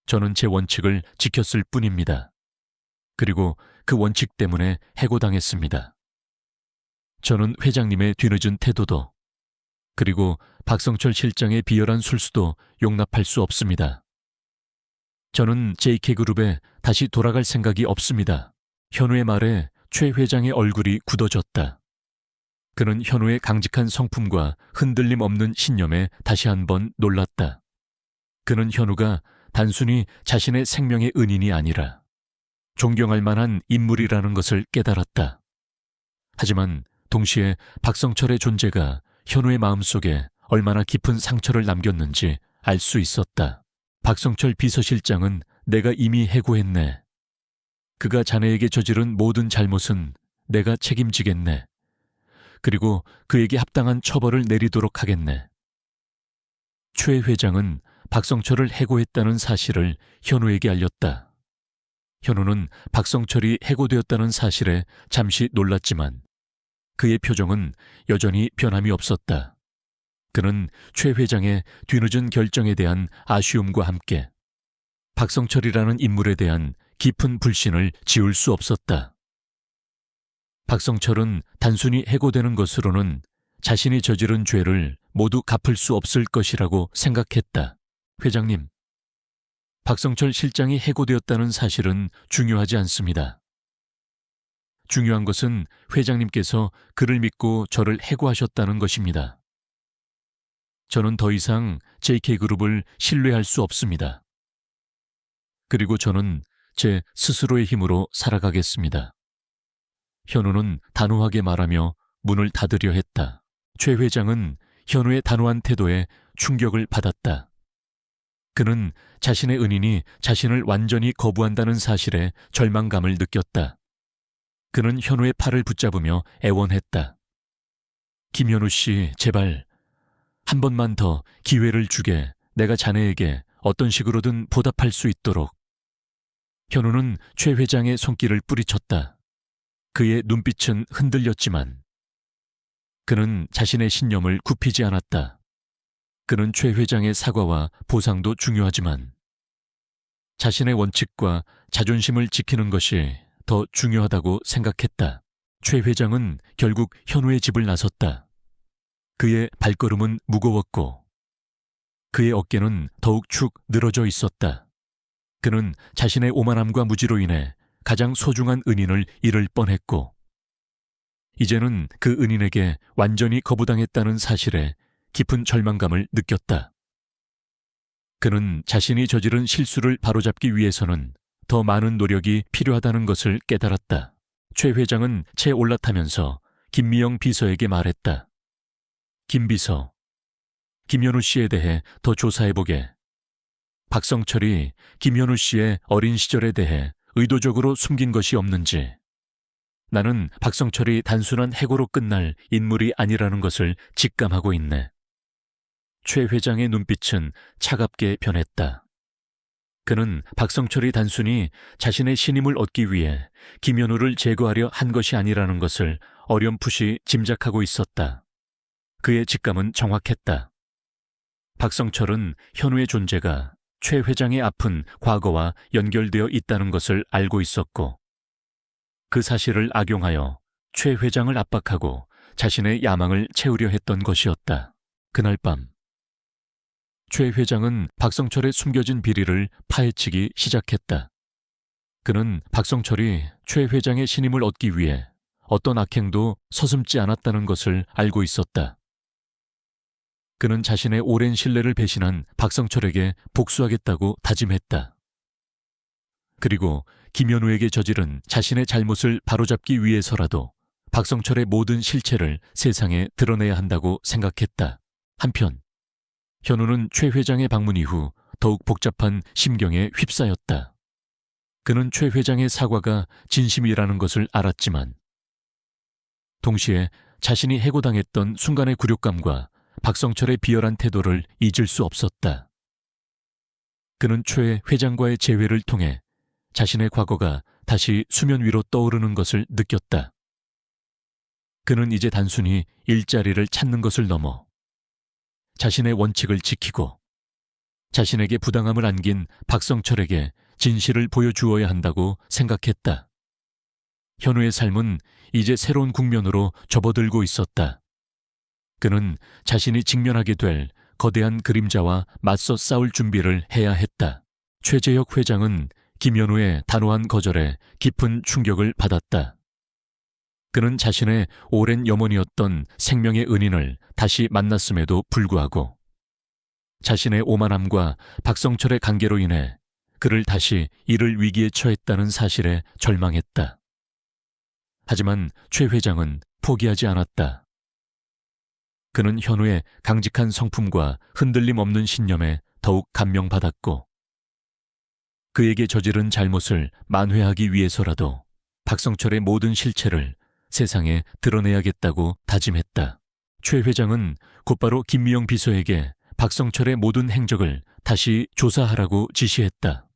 [SPEAKER 1] 저는 제 원칙을 지켰을 뿐입니다. 그리고 그 원칙 때문에 해고당했습니다. 저는 회장님의 뒤늦은 태도도 그리고 박성철 실장의 비열한 술수도 용납할 수 없습니다. 저는 JK그룹에 다시 돌아갈 생각이 없습니다. 현우의 말에 최 회장의 얼굴이 굳어졌다. 그는 현우의 강직한 성품과 흔들림 없는 신념에 다시 한번 놀랐다. 그는 현우가 단순히 자신의 생명의 은인이 아니라 존경할 만한 인물이라는 것을 깨달았다. 하지만 동시에 박성철의 존재가 현우의 마음속에 얼마나 깊은 상처를 남겼는지 알 수 있었다. 박성철 비서실장은 내가 이미 해고했네. 그가 자네에게 저지른 모든 잘못은 내가 책임지겠네. 그리고 그에게 합당한 처벌을 내리도록 하겠네. 최 회장은 박성철을 해고했다는 사실을 현우에게 알렸다. 현우는 박성철이 해고되었다는 사실에 잠시 놀랐지만 그의 표정은 여전히 변함이 없었다. 그는 최 회장의 뒤늦은 결정에 대한 아쉬움과 함께 박성철이라는 인물에 대한 깊은 불신을 지울 수 없었다. 박성철은 단순히 해고되는 것으로는 자신이 저지른 죄를 모두 갚을 수 없을 것이라고 생각했다. 회장님, 박성철 실장이 해고되었다는 사실은 중요하지 않습니다. 중요한 것은 회장님께서 그를 믿고 저를 해고하셨다는 것입니다. 저는 더 이상 JK그룹을 신뢰할 수 없습니다. 그리고 저는 제 스스로의 힘으로 살아가겠습니다. 현우는 단호하게 말하며 문을 닫으려 했다. 최 회장은 현우의 단호한 태도에 충격을 받았다. 그는 자신의 은인이 자신을 완전히 거부한다는 사실에 절망감을 느꼈다. 그는 현우의 팔을 붙잡으며 애원했다. 김현우 씨, 제발 한 번만 더 기회를 주게. 내가 자네에게 어떤 식으로든 보답할 수 있도록. 현우는 최 회장의 손길을 뿌리쳤다. 그의 눈빛은 흔들렸지만 그는 자신의 신념을 굽히지 않았다. 그는 최 회장의 사과와 보상도 중요하지만 자신의 원칙과 자존심을 지키는 것이 더 중요하다고 생각했다. 최 회장은 결국 현우의 집을 나섰다. 그의 발걸음은 무거웠고 그의 어깨는 더욱 축 늘어져 있었다. 그는 자신의 오만함과 무지로 인해 가장 소중한 은인을 잃을 뻔했고, 이제는 그 은인에게 완전히 거부당했다는 사실에 깊은 절망감을 느꼈다. 그는 자신이 저지른 실수를 바로잡기 위해서는 더 많은 노력이 필요하다는 것을 깨달았다. 최 회장은 채 올라타면서 김미영 비서에게 말했다. 김 비서, 김현우 씨에 대해 더 조사해보게. 박성철이 김현우 씨의 어린 시절에 대해 의도적으로 숨긴 것이 없는지. 나는 박성철이 단순한 해고로 끝날 인물이 아니라는 것을 직감하고 있네. 최 회장의 눈빛은 차갑게 변했다. 그는 박성철이 단순히 자신의 신임을 얻기 위해 김현우를 제거하려 한 것이 아니라는 것을 어렴풋이 짐작하고 있었다. 그의 직감은 정확했다. 박성철은 현우의 존재가 최 회장의 아픈 과거와 연결되어 있다는 것을 알고 있었고, 그 사실을 악용하여 최 회장을 압박하고 자신의 야망을 채우려 했던 것이었다. 그날 밤, 최 회장은 박성철의 숨겨진 비리를 파헤치기 시작했다. 그는 박성철이 최 회장의 신임을 얻기 위해 어떤 악행도 서슴지 않았다는 것을 알고 있었다. 그는 자신의 오랜 신뢰를 배신한 박성철에게 복수하겠다고 다짐했다. 그리고 김현우에게 저지른 자신의 잘못을 바로잡기 위해서라도 박성철의 모든 실체를 세상에 드러내야 한다고 생각했다. 한편 현우는 최 회장의 방문 이후 더욱 복잡한 심경에 휩싸였다. 그는 최 회장의 사과가 진심이라는 것을 알았지만 동시에 자신이 해고당했던 순간의 굴욕감과 박성철의 비열한 태도를 잊을 수 없었다. 그는 최 회장과의 재회를 통해 자신의 과거가 다시 수면 위로 떠오르는 것을 느꼈다. 그는 이제 단순히 일자리를 찾는 것을 넘어 자신의 원칙을 지키고 자신에게 부당함을 안긴 박성철에게 진실을 보여주어야 한다고 생각했다. 현우의 삶은 이제 새로운 국면으로 접어들고 있었다. 그는 자신이 직면하게 될 거대한 그림자와 맞서 싸울 준비를 해야 했다. 최재혁 회장은 김현우의 단호한 거절에 깊은 충격을 받았다. 그는 자신의 오랜 염원이었던 생명의 은인을 다시 만났음에도 불구하고 자신의 오만함과 박성철의 관계로 인해 그를 다시 잃을 위기에 처했다는 사실에 절망했다. 하지만 최 회장은 포기하지 않았다. 그는 현우의 강직한 성품과 흔들림 없는 신념에 더욱 감명받았고, 그에게 저지른 잘못을 만회하기 위해서라도 박성철의 모든 실체를 세상에 드러내야겠다고 다짐했다. 최 회장은 곧바로 김미영 비서에게 박성철의 모든 행적을 다시 조사하라고 지시했다.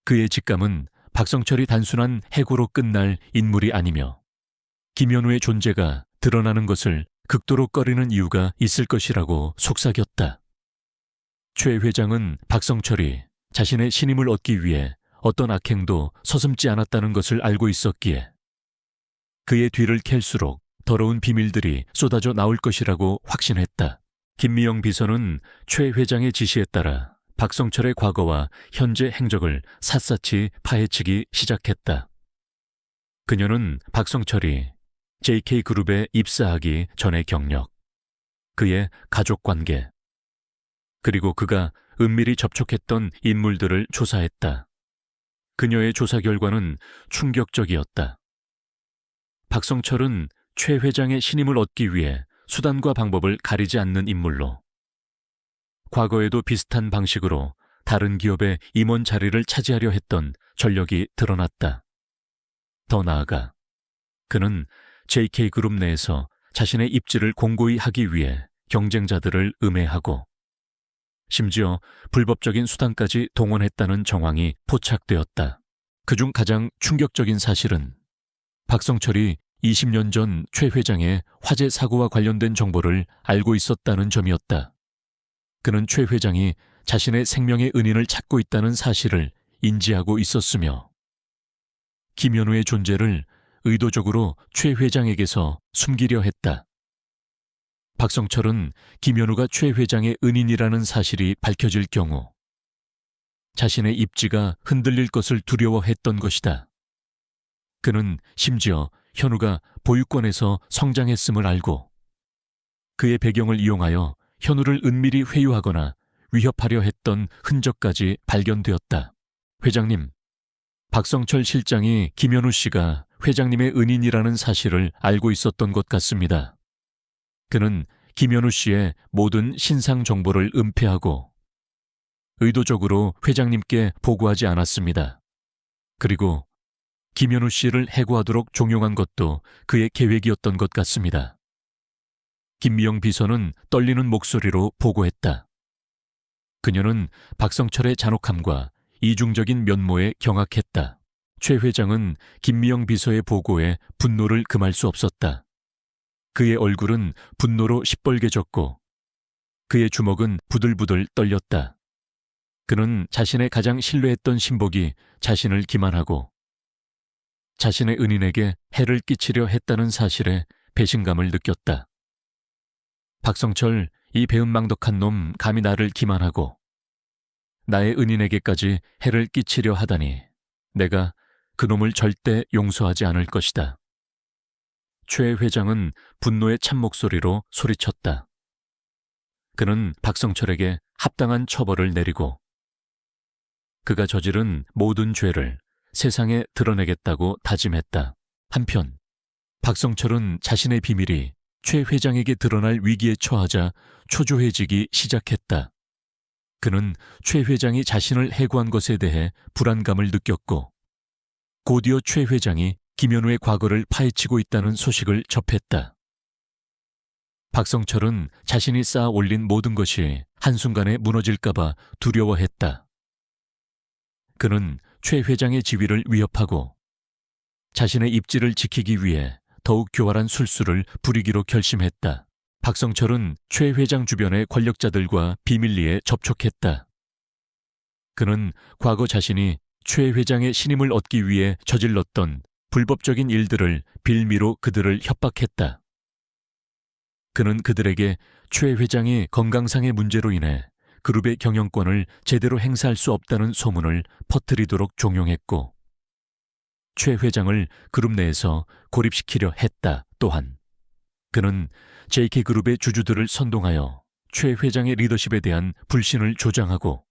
[SPEAKER 1] 그의 직감은 박성철이 단순한 해고로 끝날 인물이 아니며 김현우의 존재가 드러나는 것을 극도로 꺼리는 이유가 있을 것이라고 속삭였다. 최 회장은 박성철이 자신의 신임을 얻기 위해 어떤 악행도 서슴지 않았다는 것을 알고 있었기에 그의 뒤를 캘수록 더러운 비밀들이 쏟아져 나올 것이라고 확신했다. 김미영 비서는 최 회장의 지시에 따라 박성철의 과거와 현재 행적을 샅샅이 파헤치기 시작했다. 그녀는 박성철이 JK그룹에 입사하기 전의 경력, 그의 가족관계, 그리고 그가 은밀히 접촉했던 인물들을 조사했다. 그녀의 조사 결과는 충격적이었다. 박성철은 최 회장의 신임을 얻기 위해 수단과 방법을 가리지 않는 인물로, 과거에도 비슷한 방식으로 다른 기업의 임원 자리를 차지하려 했던 전력이 드러났다. 더 나아가 그는 JK그룹 내에서 자신의 입지를 공고히 하기 위해 경쟁자들을 음해하고 심지어 불법적인 수단까지 동원했다는 정황이 포착되었다. 그중 가장 충격적인 사실은 박성철이 20년 전 최 회장의 화재 사고와 관련된 정보를 알고 있었다는 점이었다. 그는 최 회장이 자신의 생명의 은인을 찾고 있다는 사실을 인지하고 있었으며 김현우의 존재를 의도적으로 최 회장에게서 숨기려 했다. 박성철은 김현우가 최 회장의 은인이라는 사실이 밝혀질 경우 자신의 입지가 흔들릴 것을 두려워했던 것이다. 그는 심지어 현우가 보유권에서 성장했음을 알고 그의 배경을 이용하여 현우를 은밀히 회유하거나 위협하려 했던 흔적까지 발견되었다. 회장님, 박성철 실장이 김현우 씨가 회장님의 은인이라는 사실을 알고 있었던 것 같습니다. 그는 김현우 씨의 모든 신상 정보를 은폐하고 의도적으로 회장님께 보고하지 않았습니다. 그리고 김현우 씨를 해고하도록 종용한 것도 그의 계획이었던 것 같습니다. 김미영 비서는 떨리는 목소리로 보고했다. 그녀는 박성철의 잔혹함과 이중적인 면모에 경악했다. 최 회장은 김미영 비서의 보고에 분노를 금할 수 없었다. 그의 얼굴은 분노로 시뻘개졌고 그의 주먹은 부들부들 떨렸다. 그는 자신의 가장 신뢰했던 신복이 자신을 기만하고 자신의 은인에게 해를 끼치려 했다는 사실에 배신감을 느꼈다. 박성철, 이 배은망덕한 놈 감히 나를 기만하고 나의 은인에게까지 해를 끼치려 하다니 내가 그놈을 절대 용서하지 않을 것이다. 최 회장은 분노의 찬목소리로 소리쳤다. 그는 박성철에게 합당한 처벌을 내리고 그가 저지른 모든 죄를 세상에 드러내겠다고 다짐했다. 한편 박성철은 자신의 비밀이 최 회장에게 드러날 위기에 처하자 초조해지기 시작했다. 그는 최 회장이 자신을 해고한 것에 대해 불안감을 느꼈고 곧이어 최 회장이 김현우의 과거를 파헤치고 있다는 소식을 접했다. 박성철은 자신이 쌓아 올린 모든 것이 한순간에 무너질까봐 두려워했다. 그는 최 회장의 지위를 위협하고 자신의 입지를 지키기 위해 더욱 교활한 술수를 부리기로 결심했다. 박성철은 최 회장 주변의 권력자들과 비밀리에 접촉했다. 그는 과거 자신이 최 회장의 신임을 얻기 위해 저질렀던 불법적인 일들을 빌미로 그들을 협박했다. 그는 그들에게 최 회장이 건강상의 문제로 인해 그룹의 경영권을 제대로 행사할 수 없다는 소문을 퍼뜨리도록 종용했고 최 회장을 그룹 내에서 고립시키려 했다. 또한 그는 JK그룹의 주주들을 선동하여 최 회장의 리더십에 대한 불신을 조장하고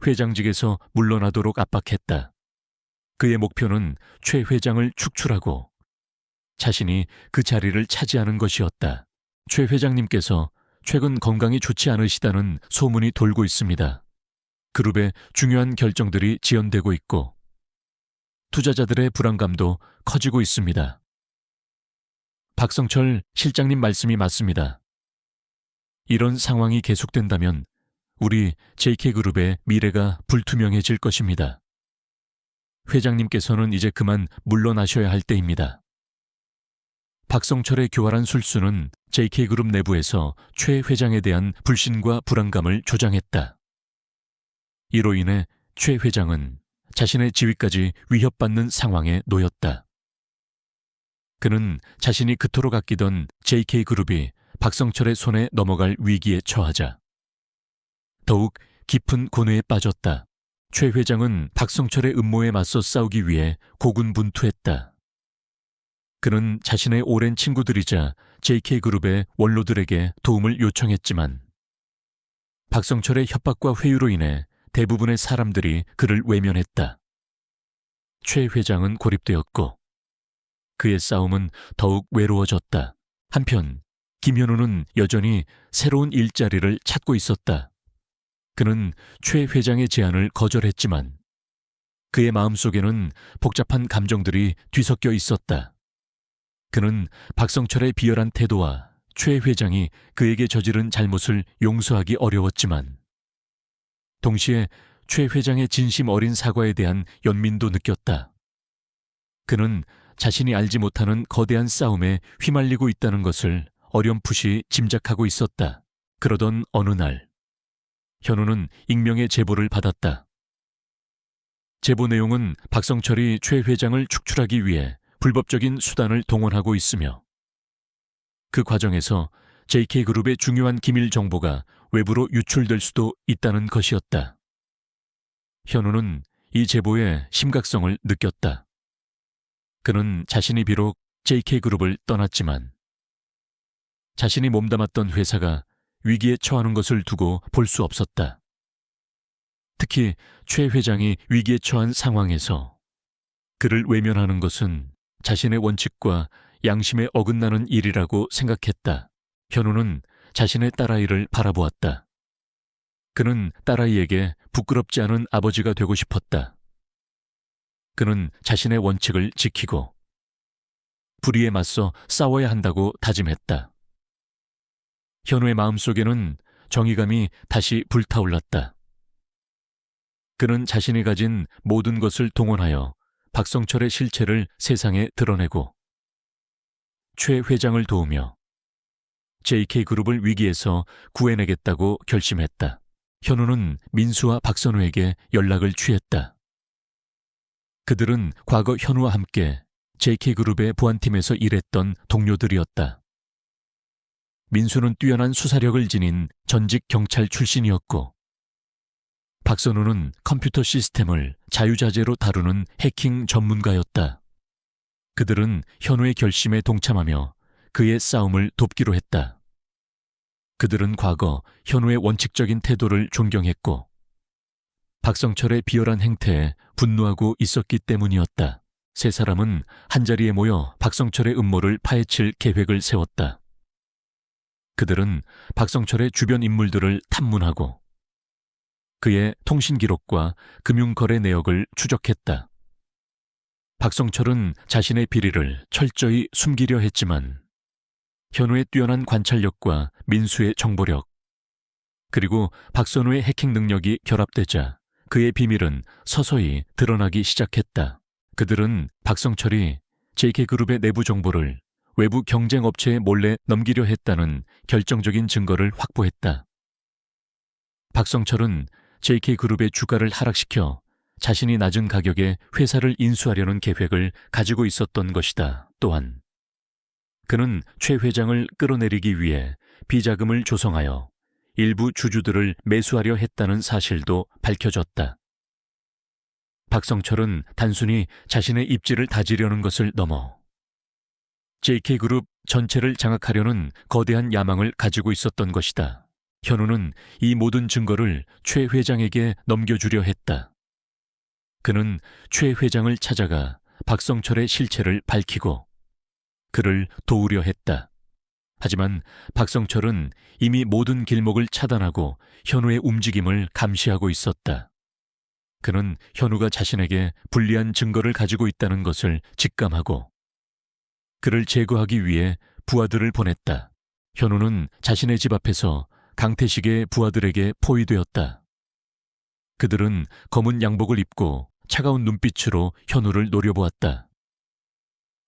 [SPEAKER 1] 회장직에서 물러나도록 압박했다. 그의 목표는 최 회장을 축출하고 자신이 그 자리를 차지하는 것이었다. 최 회장님께서 최근 건강이 좋지 않으시다는 소문이 돌고 있습니다. 그룹의 중요한 결정들이 지연되고 있고 투자자들의 불안감도 커지고 있습니다. 박성철 실장님 말씀이 맞습니다. 이런 상황이 계속된다면 우리 JK그룹의 미래가 불투명해질 것입니다. 회장님께서는 이제 그만 물러나셔야 할 때입니다. 박성철의 교활한 술수는 JK그룹 내부에서 최 회장에 대한 불신과 불안감을 조장했다. 이로 인해 최 회장은 자신의 지위까지 위협받는 상황에 놓였다. 그는 자신이 그토록 아끼던 JK그룹이 박성철의 손에 넘어갈 위기에 처하자 더욱 깊은 고뇌에 빠졌다. 최 회장은 박성철의 음모에 맞서 싸우기 위해 고군분투했다. 그는 자신의 오랜 친구들이자 JK그룹의 원로들에게 도움을 요청했지만 박성철의 협박과 회유로 인해 대부분의 사람들이 그를 외면했다. 최 회장은 고립되었고 그의 싸움은 더욱 외로워졌다. 한편 김현우는 여전히 새로운 일자리를 찾고 있었다. 그는 최 회장의 제안을 거절했지만 그의 마음속에는 복잡한 감정들이 뒤섞여 있었다. 그는 박성철의 비열한 태도와 최 회장이 그에게 저지른 잘못을 용서하기 어려웠지만 동시에 최 회장의 진심 어린 사과에 대한 연민도 느꼈다. 그는 자신이 알지 못하는 거대한 싸움에 휘말리고 있다는 것을 어렴풋이 짐작하고 있었다. 그러던 어느 날 현우는 익명의 제보를 받았다. 제보 내용은 박성철이 최 회장을 축출하기 위해 불법적인 수단을 동원하고 있으며 그 과정에서 JK그룹의 중요한 기밀 정보가 외부로 유출될 수도 있다는 것이었다. 현우는 이 제보의 심각성을 느꼈다. 그는 자신이 비록 JK그룹을 떠났지만 자신이 몸담았던 회사가 위기에 처하는 것을 두고 볼 수 없었다. 특히 최 회장이 위기에 처한 상황에서 그를 외면하는 것은 자신의 원칙과 양심에 어긋나는 일이라고 생각했다. 현우는 자신의 딸아이를 바라보았다. 그는 딸아이에게 부끄럽지 않은 아버지가 되고 싶었다. 그는 자신의 원칙을 지키고 불의에 맞서 싸워야 한다고 다짐했다. 현우의 마음속에는 정의감이 다시 불타올랐다. 그는 자신이 가진 모든 것을 동원하여 박성철의 실체를 세상에 드러내고 최 회장을 도우며 JK그룹을 위기에서 구해내겠다고 결심했다. 현우는 민수와 박선우에게 연락을 취했다. 그들은 과거 현우와 함께 JK그룹의 보안팀에서 일했던 동료들이었다. 민수는 뛰어난 수사력을 지닌 전직 경찰 출신이었고 박선우는 컴퓨터 시스템을 자유자재로 다루는 해킹 전문가였다. 그들은 현우의 결심에 동참하며 그의 싸움을 돕기로 했다. 그들은 과거 현우의 원칙적인 태도를 존경했고 박성철의 비열한 행태에 분노하고 있었기 때문이었다. 세 사람은 한자리에 모여 박성철의 음모를 파헤칠 계획을 세웠다. 그들은 박성철의 주변 인물들을 탐문하고 그의 통신 기록과 금융거래 내역을 추적했다. 박성철은 자신의 비리를 철저히 숨기려 했지만 현우의 뛰어난 관찰력과 민수의 정보력, 그리고 박선우의 해킹 능력이 결합되자 그의 비밀은 서서히 드러나기 시작했다. 그들은 박성철이 JK그룹의 내부 정보를 외부 경쟁업체에 몰래 넘기려 했다는 결정적인 증거를 확보했다. 박성철은 JK그룹의 주가를 하락시켜 자신이 낮은 가격에 회사를 인수하려는 계획을 가지고 있었던 것이다. 또한 그는 최 회장을 끌어내리기 위해 비자금을 조성하여 일부 주주들을 매수하려 했다는 사실도 밝혀졌다. 박성철은 단순히 자신의 입지를 다지려는 것을 넘어 JK그룹 전체를 장악하려는 거대한 야망을 가지고 있었던 것이다. 현우는 이 모든 증거를 최 회장에게 넘겨주려 했다. 그는 최 회장을 찾아가 박성철의 실체를 밝히고 그를 도우려 했다. 하지만 박성철은 이미 모든 길목을 차단하고 현우의 움직임을 감시하고 있었다. 그는 현우가 자신에게 불리한 증거를 가지고 있다는 것을 직감하고 그를 제거하기 위해 부하들을 보냈다. 현우는 자신의 집 앞에서 강태식의 부하들에게 포위되었다. 그들은 검은 양복을 입고 차가운 눈빛으로 현우를 노려보았다.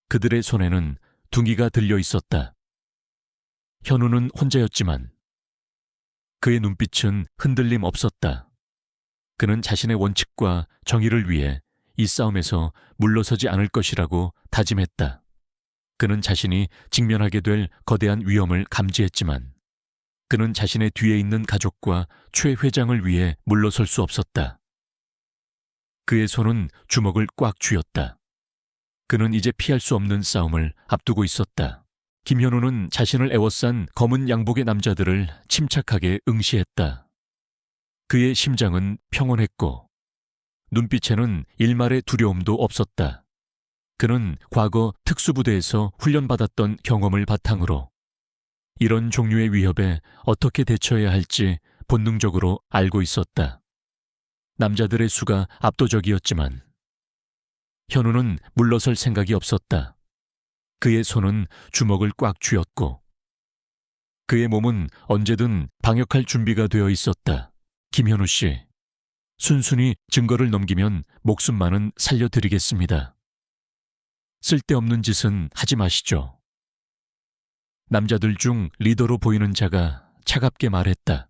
[SPEAKER 1] 그들의 손에는 둥이가 들려 있었다. 현우는 혼자였지만 그의 눈빛은 흔들림 없었다. 그는 자신의 원칙과 정의를 위해 이 싸움에서 물러서지 않을 것이라고 다짐했다. 그는 자신이 직면하게 될 거대한 위험을 감지했지만 그는 자신의 뒤에 있는 가족과 최 회장을 위해 물러설 수 없었다. 그의 손은 주먹을 꽉 쥐었다. 그는 이제 피할 수 없는 싸움을 앞두고 있었다. 김현우는 자신을 에워싼 검은 양복의 남자들을 침착하게 응시했다. 그의 심장은 평온했고 눈빛에는 일말의 두려움도 없었다. 그는 과거 특수부대에서 훈련받았던 경험을 바탕으로 이런 종류의 위협에 어떻게 대처해야 할지 본능적으로 알고 있었다. 남자들의 수가 압도적이었지만 현우는 물러설 생각이 없었다. 그의 손은 주먹을 꽉 쥐었고 그의 몸은 언제든 방역할 준비가 되어 있었다. 김현우 씨, 순순히 증거를 넘기면 목숨만은 살려드리겠습니다. 쓸데없는 짓은 하지 마시죠. 남자들 중 리더로 보이는 자가 차갑게 말했다.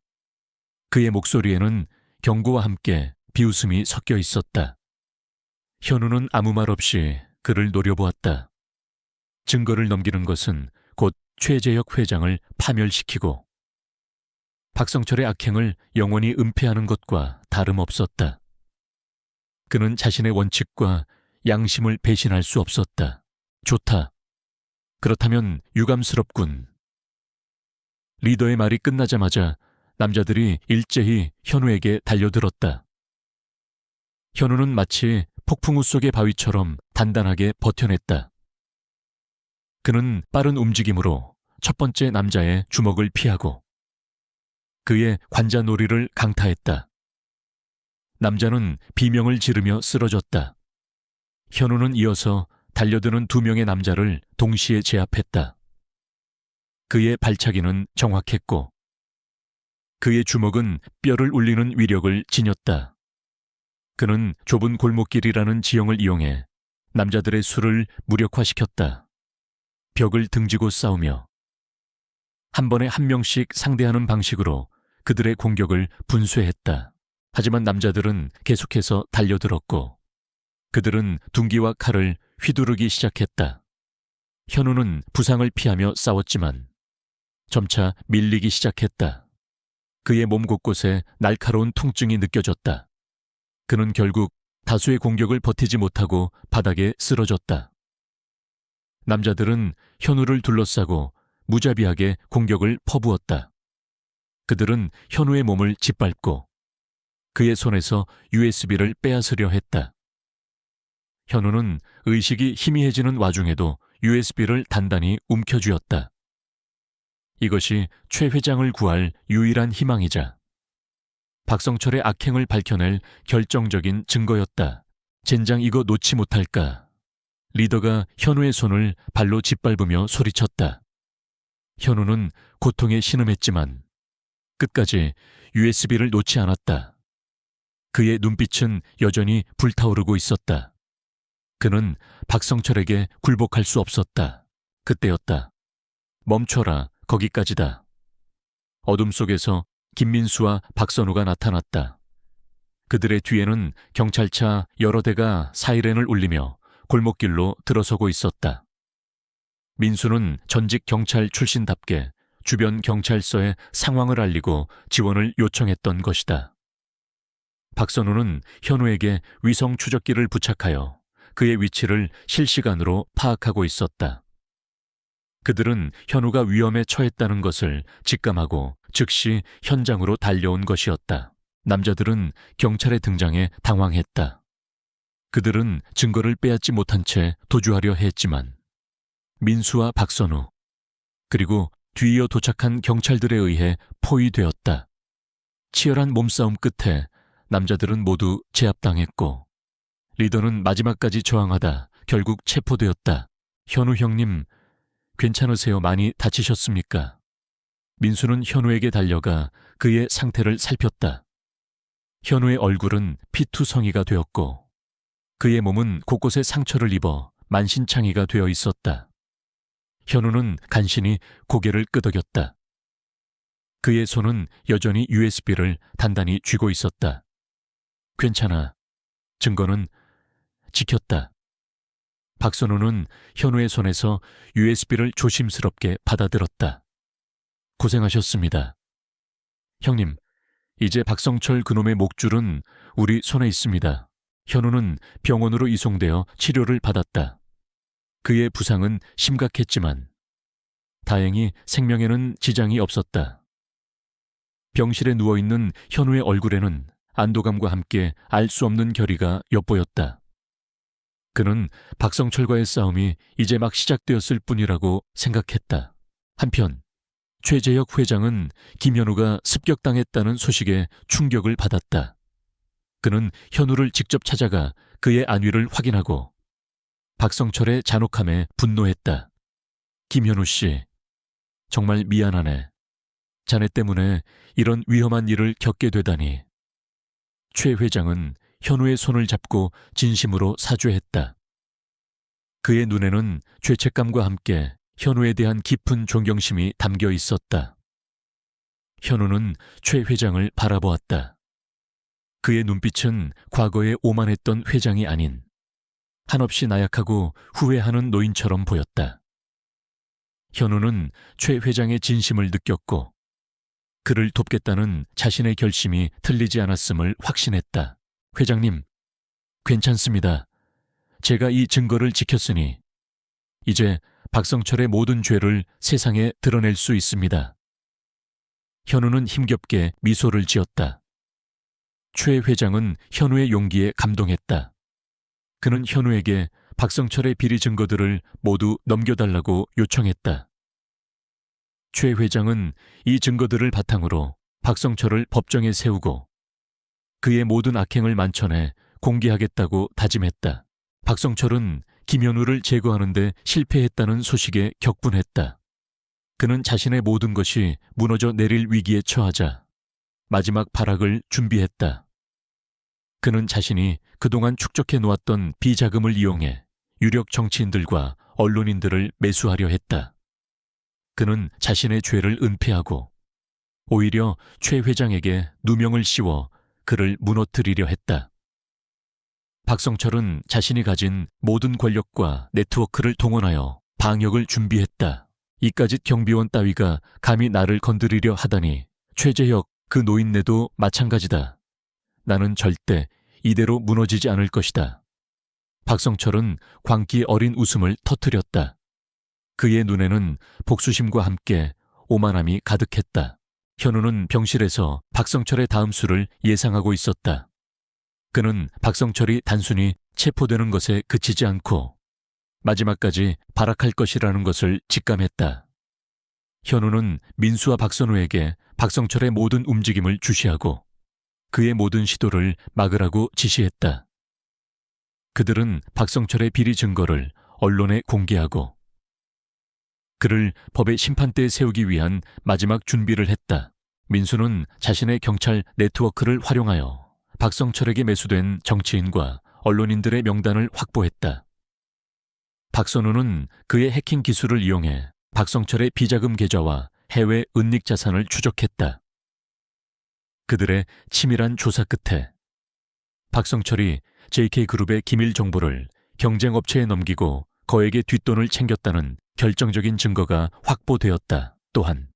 [SPEAKER 1] 그의 목소리에는 경고와 함께 비웃음이 섞여 있었다. 현우는 아무 말 없이 그를 노려보았다. 증거를 넘기는 것은 곧 최재혁 회장을 파멸시키고 박성철의 악행을 영원히 은폐하는 것과 다름없었다. 그는 자신의 원칙과 양심을 배신할 수 없었다. 좋다. 그렇다면 유감스럽군. 리더의 말이 끝나자마자 남자들이 일제히 현우에게 달려들었다. 현우는 마치 폭풍우 속의 바위처럼 단단하게 버텨냈다. 그는 빠른 움직임으로 첫 번째 남자의 주먹을 피하고 그의 관자놀이를 강타했다. 남자는 비명을 지르며 쓰러졌다. 현우는 이어서 달려드는 두 명의 남자를 동시에 제압했다. 그의 발차기는 정확했고 그의 주먹은 뼈를 울리는 위력을 지녔다. 그는 좁은 골목길이라는 지형을 이용해 남자들의 수를 무력화시켰다. 벽을 등지고 싸우며 한 번에 한 명씩 상대하는 방식으로 그들의 공격을 분쇄했다. 하지만 남자들은 계속해서 달려들었고 그들은 둔기와 칼을 휘두르기 시작했다. 현우는 부상을 피하며 싸웠지만 점차 밀리기 시작했다. 그의 몸 곳곳에 날카로운 통증이 느껴졌다. 그는 결국 다수의 공격을 버티지 못하고 바닥에 쓰러졌다. 남자들은 현우를 둘러싸고 무자비하게 공격을 퍼부었다. 그들은 현우의 몸을 짓밟고 그의 손에서 USB를 빼앗으려 했다. 현우는 의식이 희미해지는 와중에도 USB를 단단히 움켜쥐었다. 이것이 최 회장을 구할 유일한 희망이자 박성철의 악행을 밝혀낼 결정적인 증거였다. 젠장 이거 놓지 못할까. 리더가 현우의 손을 발로 짓밟으며 소리쳤다. 현우는 고통에 신음했지만 끝까지 USB를 놓지 않았다. 그의 눈빛은 여전히 불타오르고 있었다. 그는 박성철에게 굴복할 수 없었다. 그때였다. 멈춰라, 거기까지다. 어둠 속에서 김민수와 박선우가 나타났다. 그들의 뒤에는 경찰차 여러 대가 사이렌을 울리며 골목길로 들어서고 있었다. 민수는 전직 경찰 출신답게 주변 경찰서에 상황을 알리고 지원을 요청했던 것이다. 박선우는 현우에게 위성 추적기를 부착하여 그의 위치를 실시간으로 파악하고 있었다. 그들은 현우가 위험에 처했다는 것을 직감하고 즉시 현장으로 달려온 것이었다. 남자들은 경찰의 등장에 당황했다. 그들은 증거를 빼앗지 못한 채 도주하려 했지만 민수와 박선우 그리고 뒤이어 도착한 경찰들에 의해 포위되었다. 치열한 몸싸움 끝에 남자들은 모두 제압당했고 리더는 마지막까지 저항하다 결국 체포되었다. 현우 형님, 괜찮으세요? 많이 다치셨습니까? 민수는 현우에게 달려가 그의 상태를 살폈다. 현우의 얼굴은 피투성이가 되었고 그의 몸은 곳곳에 상처를 입어 만신창이가 되어 있었다. 현우는 간신히 고개를 끄덕였다. 그의 손은 여전히 USB를 단단히 쥐고 있었다. 괜찮아. 증거는 지켰다. 박선우는 현우의 손에서 USB를 조심스럽게 받아들었다. 고생하셨습니다. 형님, 이제 박성철 그놈의 목줄은 우리 손에 있습니다. 현우는 병원으로 이송되어 치료를 받았다. 그의 부상은 심각했지만 다행히 생명에는 지장이 없었다. 병실에 누워있는 현우의 얼굴에는 안도감과 함께 알 수 없는 결의가 엿보였다. 그는 박성철과의 싸움이 이제 막 시작되었을 뿐이라고 생각했다. 한편 최재혁 회장은 김현우가 습격당했다는 소식에 충격을 받았다. 그는 현우를 직접 찾아가 그의 안위를 확인하고 박성철의 잔혹함에 분노했다. 김현우 씨, 정말 미안하네. 자네 때문에 이런 위험한 일을 겪게 되다니. 최 회장은 현우의 손을 잡고 진심으로 사죄했다. 그의 눈에는 죄책감과 함께 현우에 대한 깊은 존경심이 담겨 있었다. 현우는 최 회장을 바라보았다. 그의 눈빛은 과거에 오만했던 회장이 아닌 한없이 나약하고 후회하는 노인처럼 보였다. 현우는 최 회장의 진심을 느꼈고 그를 돕겠다는 자신의 결심이 틀리지 않았음을 확신했다. 회장님, 괜찮습니다. 제가 이 증거를 지켰으니 이제 박성철의 모든 죄를 세상에 드러낼 수 있습니다. 현우는 힘겹게 미소를 지었다. 최 회장은 현우의 용기에 감동했다. 그는 현우에게 박성철의 비리 증거들을 모두 넘겨달라고 요청했다. 최 회장은 이 증거들을 바탕으로 박성철을 법정에 세우고 그의 모든 악행을 만천해 공개하겠다고 다짐했다. 박성철은 김현우를 제거하는 데 실패했다는 소식에 격분했다. 그는 자신의 모든 것이 무너져 내릴 위기에 처하자 마지막 발악을 준비했다. 그는 자신이 그동안 축적해 놓았던 비자금을 이용해 유력 정치인들과 언론인들을 매수하려 했다. 그는 자신의 죄를 은폐하고 오히려 최 회장에게 누명을 씌워 그를 무너뜨리려 했다. 박성철은 자신이 가진 모든 권력과 네트워크를 동원하여 방역을 준비했다. 이까짓 경비원 따위가 감히 나를 건드리려 하다니 최재혁 그 노인네도 마찬가지다. 나는 절대 이대로 무너지지 않을 것이다. 박성철은 광기 어린 웃음을 터뜨렸다. 그의 눈에는 복수심과 함께 오만함이 가득했다. 현우는 병실에서 박성철의 다음 수를 예상하고 있었다. 그는 박성철이 단순히 체포되는 것에 그치지 않고 마지막까지 발악할 것이라는 것을 직감했다. 현우는 민수와 박선우에게 박성철의 모든 움직임을 주시하고 그의 모든 시도를 막으라고 지시했다. 그들은 박성철의 비리 증거를 언론에 공개하고 그를 법의 심판대에 세우기 위한 마지막 준비를 했다. 민수는 자신의 경찰 네트워크를 활용하여 박성철에게 매수된 정치인과 언론인들의 명단을 확보했다. 박선우는 그의 해킹 기술을 이용해 박성철의 비자금 계좌와 해외 은닉 자산을 추적했다. 그들의 치밀한 조사 끝에 박성철이 JK그룹의 기밀 정보를 경쟁업체에 넘기고 거액의 뒷돈을 챙겼다는 결정적인 증거가 확보되었다. 또한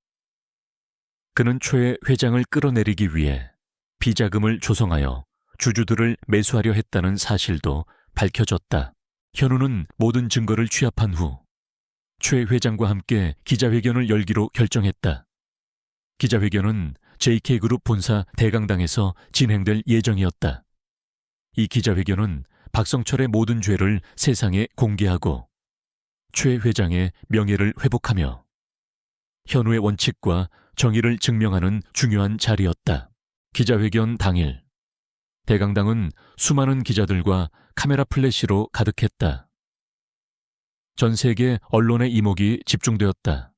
[SPEAKER 1] 그는 최 회장을 끌어내리기 위해 비자금을 조성하여 주주들을 매수하려 했다는 사실도 밝혀졌다. 현우는 모든 증거를 취합한 후 최 회장과 함께 기자회견을 열기로 결정했다. 기자회견은 JK그룹 본사 대강당에서 진행될 예정이었다. 이 기자회견은 박성철의 모든 죄를 세상에 공개하고 최 회장의 명예를 회복하며 현우의 원칙과 정의를 증명하는 중요한 자리였다. 기자회견 당일 대강당은 수많은 기자들과 카메라 플래시로 가득했다. 전 세계 언론의 이목이 집중되었다.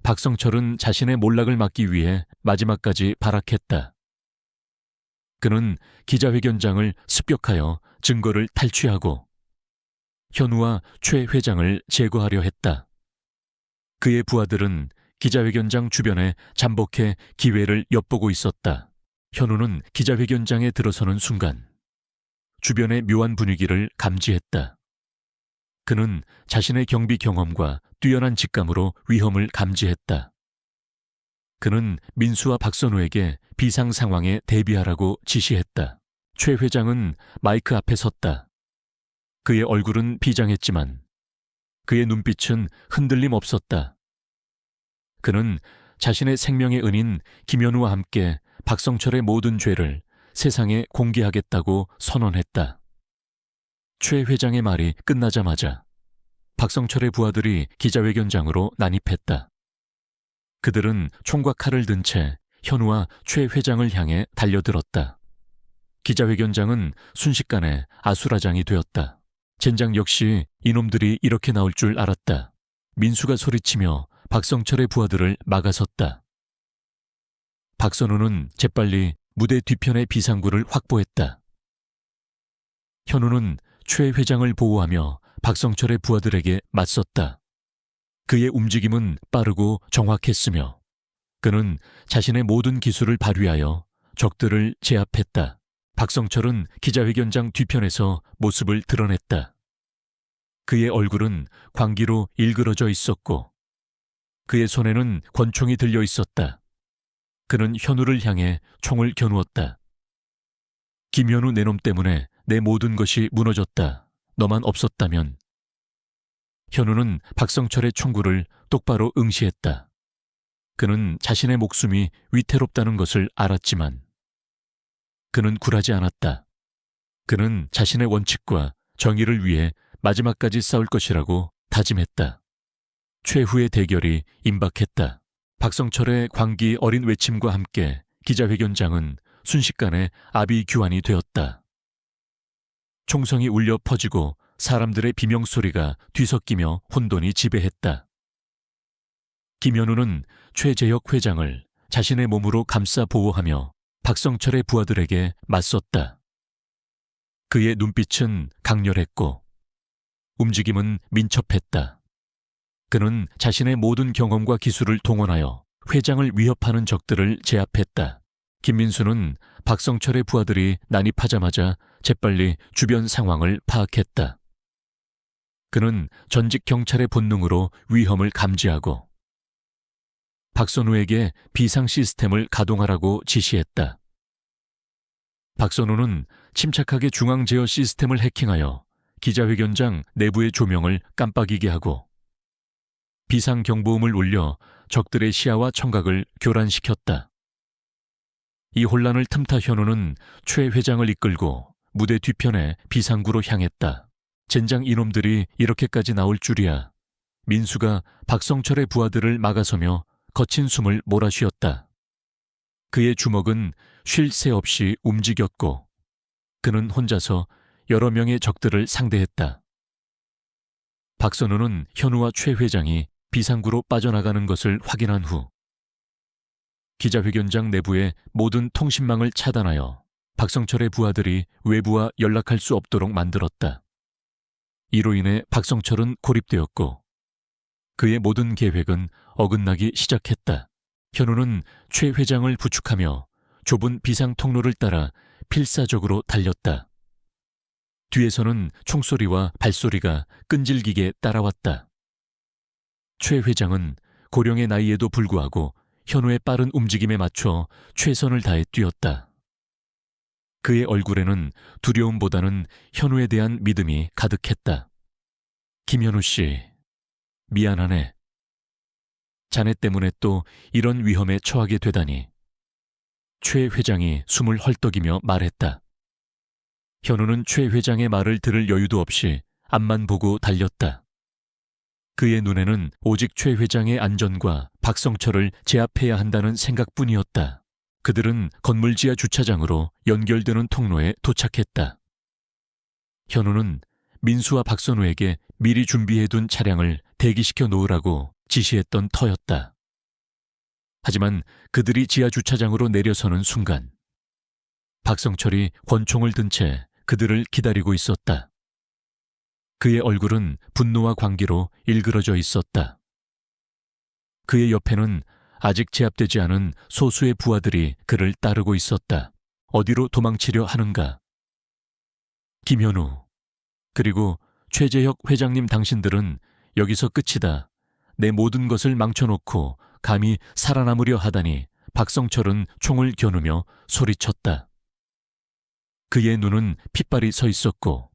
[SPEAKER 1] 박성철은 자신의 몰락을 막기 위해 마지막까지 발악했다. 그는 기자회견장을 습격하여 증거를 탈취하고 현우와 최 회장을 제거하려 했다. 그의 부하들은 기자회견장 주변에 잠복해 기회를 엿보고 있었다. 현우는 기자회견장에 들어서는 순간 주변의 묘한 분위기를 감지했다. 그는 자신의 경비 경험과 뛰어난 직감으로 위험을 감지했다. 그는 민수와 박선우에게 비상 상황에 대비하라고 지시했다. 최 회장은 마이크 앞에 섰다. 그의 얼굴은 비장했지만 그의 눈빛은 흔들림 없었다. 그는 자신의 생명의 은인 김현우와 함께 박성철의 모든 죄를 세상에 공개하겠다고 선언했다. 최 회장의 말이 끝나자마자 박성철의 부하들이 기자회견장으로 난입했다. 그들은 총과 칼을 든 채 현우와 최 회장을 향해 달려들었다. 기자회견장은 순식간에 아수라장이 되었다. 젠장 역시 이놈들이 이렇게 나올 줄 알았다. 민수가 소리치며 박성철의 부하들을 막아섰다. 박선우는 재빨리 무대 뒤편의 비상구를 확보했다. 현우는 최 회장을 보호하며 박성철의 부하들에게 맞섰다. 그의 움직임은 빠르고 정확했으며 그는 자신의 모든 기술을 발휘하여 적들을 제압했다. 박성철은 기자회견장 뒤편에서 모습을 드러냈다. 그의 얼굴은 광기로 일그러져 있었고 그의 손에는 권총이 들려 있었다. 그는 현우를 향해 총을 겨누었다. 김현우 내놈 때문에 내 모든 것이 무너졌다. 너만 없었다면. 현우는 박성철의 총구를 똑바로 응시했다. 그는 자신의 목숨이 위태롭다는 것을 알았지만 그는 굴하지 않았다. 그는 자신의 원칙과 정의를 위해 마지막까지 싸울 것이라고 다짐했다. 최후의 대결이 임박했다. 박성철의 광기 어린 외침과 함께 기자회견장은 순식간에 아비규환이 되었다. 총성이 울려 퍼지고 사람들의 비명소리가 뒤섞이며 혼돈이 지배했다. 김현우는 최재혁 회장을 자신의 몸으로 감싸 보호하며 박성철의 부하들에게 맞섰다. 그의 눈빛은 강렬했고 움직임은 민첩했다. 그는 자신의 모든 경험과 기술을 동원하여 회장을 위협하는 적들을 제압했다. 김민수는 박성철의 부하들이 난입하자마자 재빨리 주변 상황을 파악했다. 그는 전직 경찰의 본능으로 위험을 감지하고 박선우에게 비상 시스템을 가동하라고 지시했다. 박선우는 침착하게 중앙 제어 시스템을 해킹하여 기자회견장 내부의 조명을 깜빡이게 하고 비상 경보음을 울려 적들의 시야와 청각을 교란시켰다. 이 혼란을 틈타 현우는 최 회장을 이끌고 무대 뒤편에 비상구로 향했다. 젠장 이놈들이 이렇게까지 나올 줄이야. 민수가 박성철의 부하들을 막아서며 거친 숨을 몰아쉬었다. 그의 주먹은 쉴 새 없이 움직였고 그는 혼자서 여러 명의 적들을 상대했다. 박선우는 현우와 최 회장이 비상구로 빠져나가는 것을 확인한 후 기자회견장 내부의 모든 통신망을 차단하여 박성철의 부하들이 외부와 연락할 수 없도록 만들었다. 이로 인해 박성철은 고립되었고 그의 모든 계획은 어긋나기 시작했다. 현우는 최 회장을 부축하며 좁은 비상 통로를 따라 필사적으로 달렸다. 뒤에서는 총소리와 발소리가 끈질기게 따라왔다. 최 회장은 고령의 나이에도 불구하고 현우의 빠른 움직임에 맞춰 최선을 다해 뛰었다. 그의 얼굴에는 두려움보다는 현우에 대한 믿음이 가득했다. 김현우 씨, 미안하네. 자네 때문에 또 이런 위험에 처하게 되다니. 최 회장이 숨을 헐떡이며 말했다. 현우는 최 회장의 말을 들을 여유도 없이 앞만 보고 달렸다. 그의 눈에는 오직 최 회장의 안전과 박성철을 제압해야 한다는 생각뿐이었다. 그들은 건물 지하 주차장으로 연결되는 통로에 도착했다. 현우는 민수와 박선우에게 미리 준비해둔 차량을 대기시켜 놓으라고 지시했던 터였다. 하지만 그들이 지하 주차장으로 내려서는 순간 박성철이 권총을 든 채 그들을 기다리고 있었다. 그의 얼굴은 분노와 광기로 일그러져 있었다. 그의 옆에는 아직 제압되지 않은 소수의 부하들이 그를 따르고 있었다. 어디로 도망치려 하는가? 김현우, 그리고 최재혁 회장님 당신들은 여기서 끝이다. 내 모든 것을 망쳐놓고 감히 살아남으려 하다니. 박성철은 총을 겨누며 소리쳤다. 그의 눈은 핏발이 서 있었고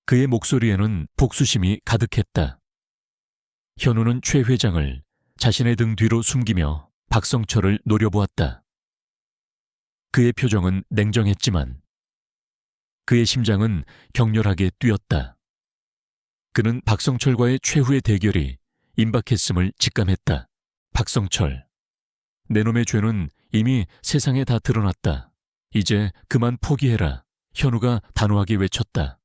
[SPEAKER 1] 그의 목소리에는 복수심이 가득했다. 현우는 최 회장을 자신의 등 뒤로 숨기며 박성철을 노려보았다. 그의 표정은 냉정했지만 그의 심장은 격렬하게 뛰었다. 그는 박성철과의 최후의 대결이 임박했음을 직감했다. 박성철, 내 놈의 죄는 이미 세상에 다 드러났다. 이제 그만 포기해라. 현우가 단호하게 외쳤다.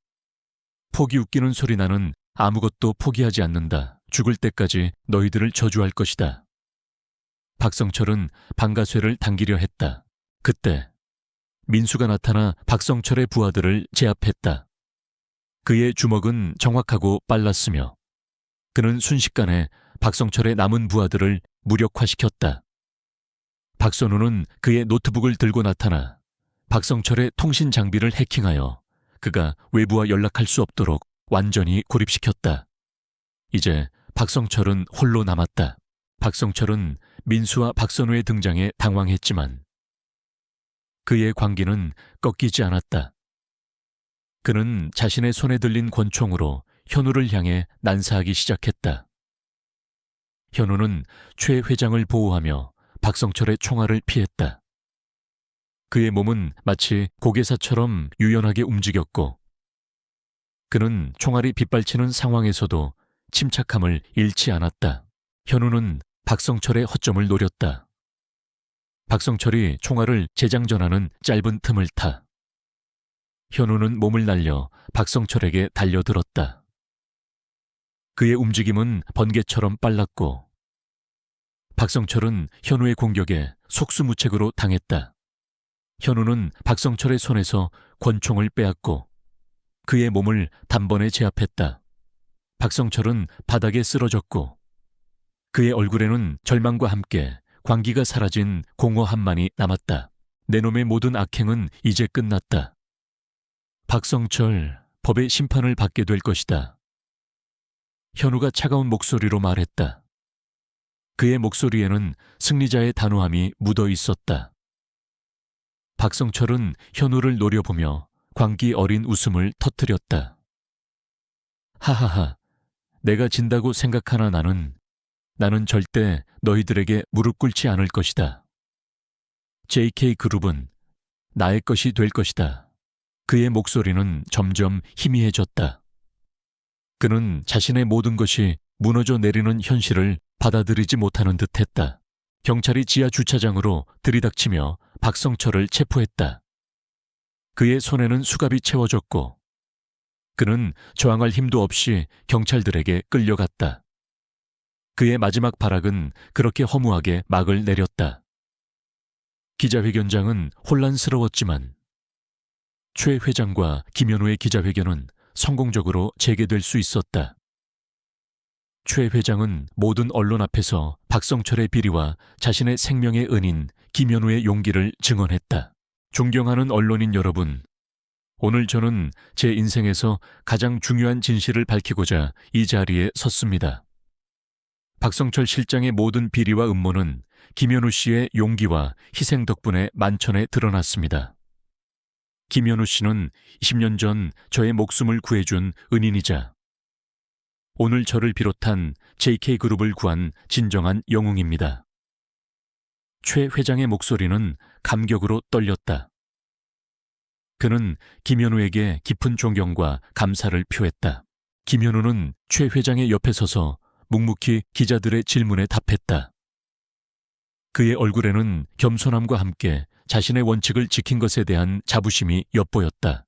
[SPEAKER 1] 포기 웃기는 소리. 나는 아무것도 포기하지 않는다. 죽을 때까지 너희들을 저주할 것이다. 박성철은 방가쇠를 당기려 했다. 그때 민수가 나타나 박성철의 부하들을 제압했다. 그의 주먹은 정확하고 빨랐으며 그는 순식간에 박성철의 남은 부하들을 무력화시켰다. 박선우는 그의 노트북을 들고 나타나 박성철의 통신 장비를 해킹하여 그가 외부와 연락할 수 없도록 완전히 고립시켰다. 이제 박성철은 홀로 남았다. 박성철은 민수와 박선우의 등장에 당황했지만 그의 광기는 꺾이지 않았다. 그는 자신의 손에 들린 권총으로 현우를 향해 난사하기 시작했다. 현우는 최 회장을 보호하며 박성철의 총알을 피했다. 그의 몸은 마치 고개사처럼 유연하게 움직였고 그는 총알이 빗발치는 상황에서도 침착함을 잃지 않았다. 현우는 박성철의 허점을 노렸다. 박성철이 총알을 재장전하는 짧은 틈을 타 현우는 몸을 날려 박성철에게 달려들었다. 그의 움직임은 번개처럼 빨랐고 박성철은 현우의 공격에 속수무책으로 당했다. 현우는 박성철의 손에서 권총을 빼앗고 그의 몸을 단번에 제압했다. 박성철은 바닥에 쓰러졌고 그의 얼굴에는 절망과 함께 광기가 사라진 공허함만이 남았다. 내 놈의 모든 악행은 이제 끝났다. 박성철, 법의 심판을 받게 될 것이다. 현우가 차가운 목소리로 말했다. 그의 목소리에는 승리자의 단호함이 묻어 있었다. 박성철은 현우를 노려보며 광기 어린 웃음을 터뜨렸다. 하하하, 내가 진다고 생각하나 나는 절대 너희들에게 무릎 꿇지 않을 것이다. JK그룹은 나의 것이 될 것이다. 그의 목소리는 점점 희미해졌다. 그는 자신의 모든 것이 무너져 내리는 현실을 받아들이지 못하는 듯했다. 경찰이 지하 주차장으로 들이닥치며 박성철을 체포했다. 그의 손에는 수갑이 채워졌고 그는 저항할 힘도 없이 경찰들에게 끌려갔다. 그의 마지막 발악은 그렇게 허무하게 막을 내렸다. 기자회견장은 혼란스러웠지만 최 회장과 김현우의 기자회견은 성공적으로 재개될 수 있었다. 최 회장은 모든 언론 앞에서 박성철의 비리와 자신의 생명의 은인 김현우의 용기를 증언했다. 존경하는 언론인 여러분, 오늘 저는 제 인생에서 가장 중요한 진실을 밝히고자 이 자리에 섰습니다. 박성철 실장의 모든 비리와 음모는 김현우 씨의 용기와 희생 덕분에 만천에 드러났습니다. 김현우 씨는 20년 전 저의 목숨을 구해준 은인이자 오늘 저를 비롯한 JK그룹을 구한 진정한 영웅입니다. 최 회장의 목소리는 감격으로 떨렸다. 그는 김현우에게 깊은 존경과 감사를 표했다. 김현우는 최 회장의 옆에 서서 묵묵히 기자들의 질문에 답했다. 그의 얼굴에는 겸손함과 함께 자신의 원칙을 지킨 것에 대한 자부심이 엿보였다.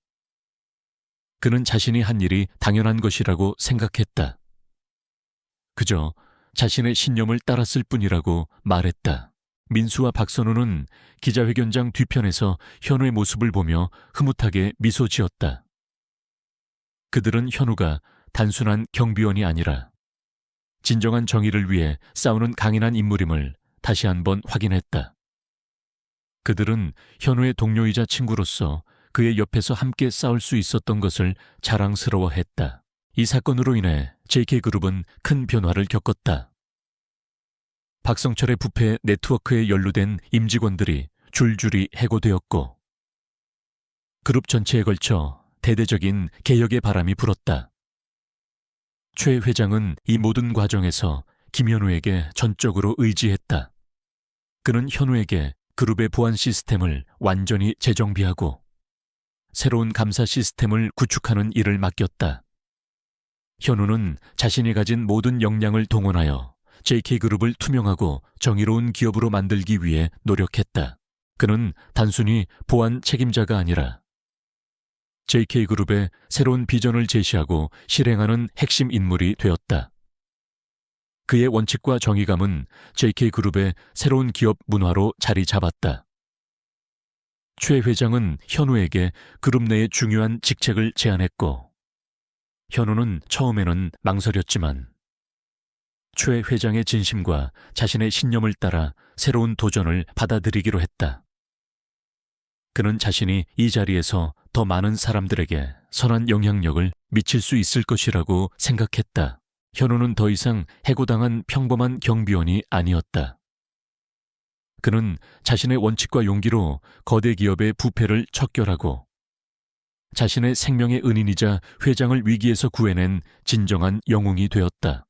[SPEAKER 1] 그는 자신이 한 일이 당연한 것이라고 생각했다. 그저 자신의 신념을 따랐을 뿐이라고 말했다. 민수와 박선우는 기자회견장 뒤편에서 현우의 모습을 보며 흐뭇하게 미소 지었다. 그들은 현우가 단순한 경비원이 아니라 진정한 정의를 위해 싸우는 강인한 인물임을 다시 한번 확인했다. 그들은 현우의 동료이자 친구로서 그의 옆에서 함께 싸울 수 있었던 것을 자랑스러워했다. 이 사건으로 인해 JK그룹은 큰 변화를 겪었다. 박성철의 부패 네트워크에 연루된 임직원들이 줄줄이 해고되었고 그룹 전체에 걸쳐 대대적인 개혁의 바람이 불었다. 최 회장은 이 모든 과정에서 김현우에게 전적으로 의지했다. 그는 현우에게 그룹의 보안 시스템을 완전히 재정비하고 새로운 감사 시스템을 구축하는 일을 맡겼다. 현우는 자신이 가진 모든 역량을 동원하여 JK그룹을 투명하고 정의로운 기업으로 만들기 위해 노력했다. 그는 단순히 보안 책임자가 아니라 JK그룹의 새로운 비전을 제시하고 실행하는 핵심 인물이 되었다. 그의 원칙과 정의감은 JK그룹의 새로운 기업 문화로 자리 잡았다. 최 회장은 현우에게 그룹 내의 중요한 직책을 제안했고 현우는 처음에는 망설였지만 최 회장의 진심과 자신의 신념을 따라 새로운 도전을 받아들이기로 했다. 그는 자신이 이 자리에서 더 많은 사람들에게 선한 영향력을 미칠 수 있을 것이라고 생각했다. 현우는 더 이상 해고당한 평범한 경비원이 아니었다. 그는 자신의 원칙과 용기로 거대 기업의 부패를 척결하고 자신의 생명의 은인이자 회장을 위기에서 구해낸 진정한 영웅이 되었다.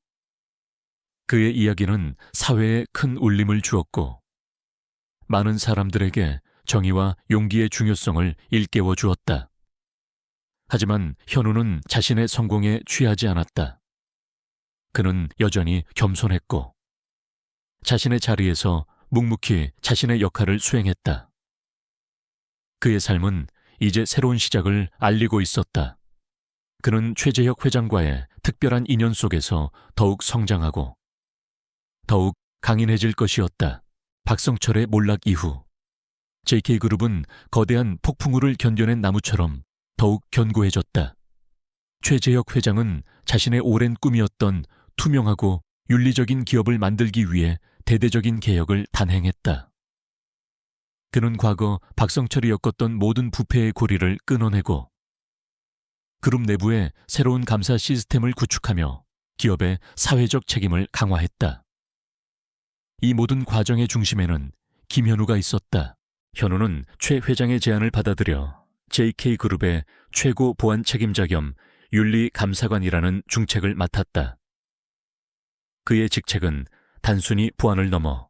[SPEAKER 1] 그의 이야기는 사회에 큰 울림을 주었고 많은 사람들에게 정의와 용기의 중요성을 일깨워 주었다. 하지만 현우는 자신의 성공에 취하지 않았다. 그는 여전히 겸손했고 자신의 자리에서 묵묵히 자신의 역할을 수행했다. 그의 삶은 이제 새로운 시작을 알리고 있었다. 그는 최재혁 회장과의 특별한 인연 속에서 더욱 성장하고 더욱 강인해질 것이었다. 박성철의 몰락 이후 JK그룹은 거대한 폭풍우를 견뎌낸 나무처럼 더욱 견고해졌다. 최재혁 회장은 자신의 오랜 꿈이었던 투명하고 윤리적인 기업을 만들기 위해 대대적인 개혁을 단행했다. 그는 과거 박성철이 엮었던 모든 부패의 고리를 끊어내고 그룹 내부에 새로운 감사 시스템을 구축하며 기업의 사회적 책임을 강화했다. 이 모든 과정의 중심에는 김현우가 있었다. 현우는 최 회장의 제안을 받아들여 JK그룹의 최고 보안 책임자 겸 윤리감사관이라는 중책을 맡았다. 그의 직책은 단순히 보안을 넘어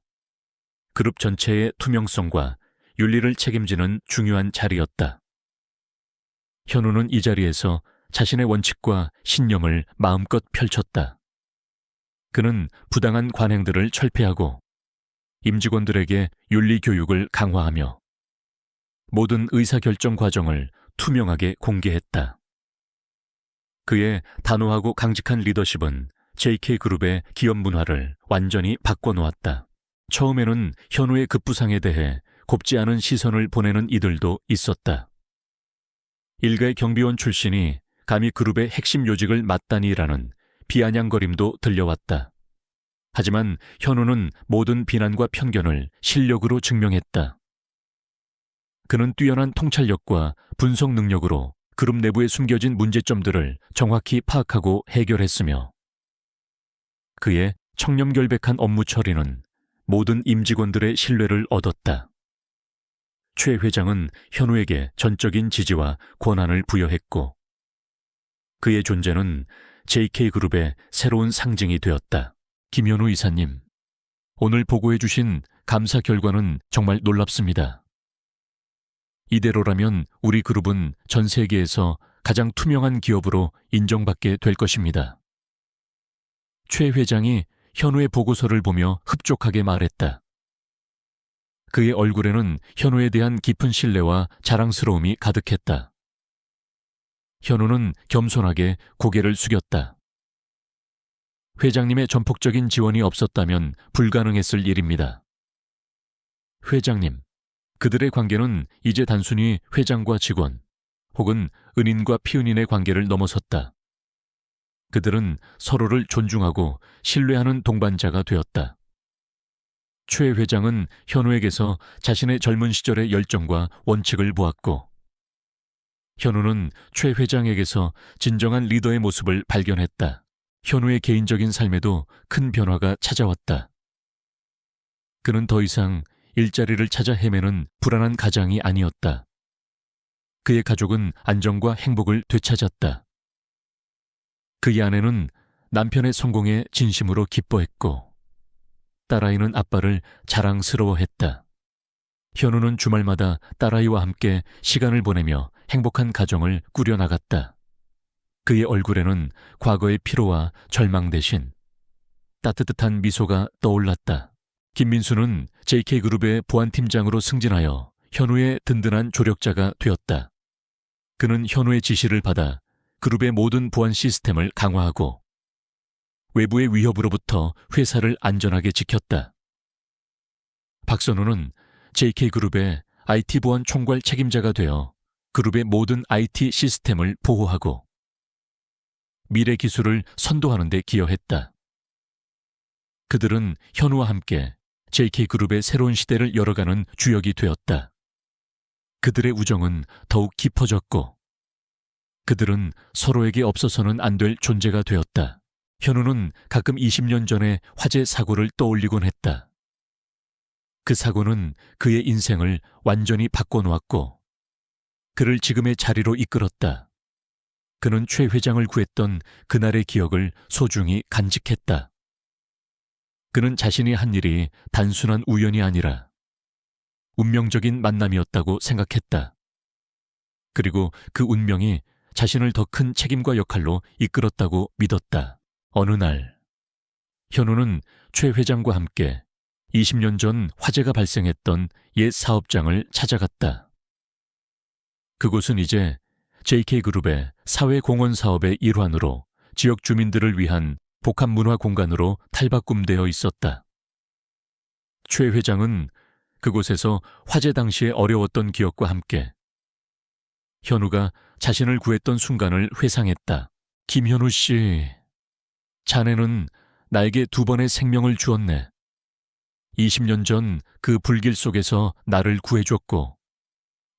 [SPEAKER 1] 그룹 전체의 투명성과 윤리를 책임지는 중요한 자리였다. 현우는 이 자리에서 자신의 원칙과 신념을 마음껏 펼쳤다. 그는 부당한 관행들을 철폐하고 임직원들에게 윤리 교육을 강화하며 모든 의사결정 과정을 투명하게 공개했다. 그의 단호하고 강직한 리더십은 JK그룹의 기업 문화를 완전히 바꿔놓았다. 처음에는 현우의 급부상에 대해 곱지 않은 시선을 보내는 이들도 있었다. 일가의 경비원 출신이 감히 그룹의 핵심 요직을 맡다니라는 비아냥거림도 들려왔다. 하지만 현우는 모든 비난과 편견을 실력으로 증명했다. 그는 뛰어난 통찰력과 분석 능력으로 그룹 내부에 숨겨진 문제점들을 정확히 파악하고 해결했으며 그의 청렴결백한 업무 처리는 모든 임직원들의 신뢰를 얻었다. 최 회장은 현우에게 전적인 지지와 권한을 부여했고 그의 존재는 JK그룹의 새로운 상징이 되었다. 김현우 이사님, 오늘 보고해 주신 감사 결과는 정말 놀랍습니다. 이대로라면 우리 그룹은 전 세계에서 가장 투명한 기업으로 인정받게 될 것입니다. 최 회장이 현우의 보고서를 보며 흡족하게 말했다. 그의 얼굴에는 현우에 대한 깊은 신뢰와 자랑스러움이 가득했다. 현우는 겸손하게 고개를 숙였다. 회장님의 전폭적인 지원이 없었다면 불가능했을 일입니다. 회장님, 그들의 관계는 이제 단순히 회장과 직원 혹은 은인과 피은인의 관계를 넘어섰다. 그들은 서로를 존중하고 신뢰하는 동반자가 되었다. 최 회장은 현우에게서 자신의 젊은 시절의 열정과 원칙을 보았고 현우는 최 회장에게서 진정한 리더의 모습을 발견했다. 현우의 개인적인 삶에도 큰 변화가 찾아왔다. 그는 더 이상 일자리를 찾아 헤매는 불안한 가장이 아니었다. 그의 가족은 안정과 행복을 되찾았다. 그의 아내는 남편의 성공에 진심으로 기뻐했고 딸아이는 아빠를 자랑스러워했다. 현우는 주말마다 딸아이와 함께 시간을 보내며 행복한 가정을 꾸려나갔다. 그의 얼굴에는 과거의 피로와 절망 대신 따뜻한 미소가 떠올랐다. 김민수는 JK그룹의 보안팀장으로 승진하여 현우의 든든한 조력자가 되었다. 그는 현우의 지시를 받아 그룹의 모든 보안 시스템을 강화하고 외부의 위협으로부터 회사를 안전하게 지켰다. 박선우는 JK그룹의 IT 보안 총괄 책임자가 되어 그룹의 모든 IT 시스템을 보호하고 미래 기술을 선도하는 데 기여했다. 그들은 현우와 함께 JK그룹의 새로운 시대를 열어가는 주역이 되었다. 그들의 우정은 더욱 깊어졌고 그들은 서로에게 없어서는 안 될 존재가 되었다. 현우는 가끔 20년 전의 화재 사고를 떠올리곤 했다. 그 사고는 그의 인생을 완전히 바꿔놓았고 그를 지금의 자리로 이끌었다. 그는 최 회장을 구했던 그날의 기억을 소중히 간직했다. 그는 자신이 한 일이 단순한 우연이 아니라 운명적인 만남이었다고 생각했다. 그리고 그 운명이 자신을 더 큰 책임과 역할로 이끌었다고 믿었다. 어느 날, 현우는 최 회장과 함께 20년 전 화재가 발생했던 옛 사업장을 찾아갔다. 그곳은 이제 JK그룹의 사회공헌 사업의 일환으로 지역 주민들을 위한 복합문화 공간으로 탈바꿈되어 있었다. 최 회장은 그곳에서 화재 당시에 어려웠던 기억과 함께 현우가 자신을 구했던 순간을 회상했다. 김현우 씨, 자네는 나에게 2번의 생명을 주었네. 20년 전 그 불길 속에서 나를 구해줬고,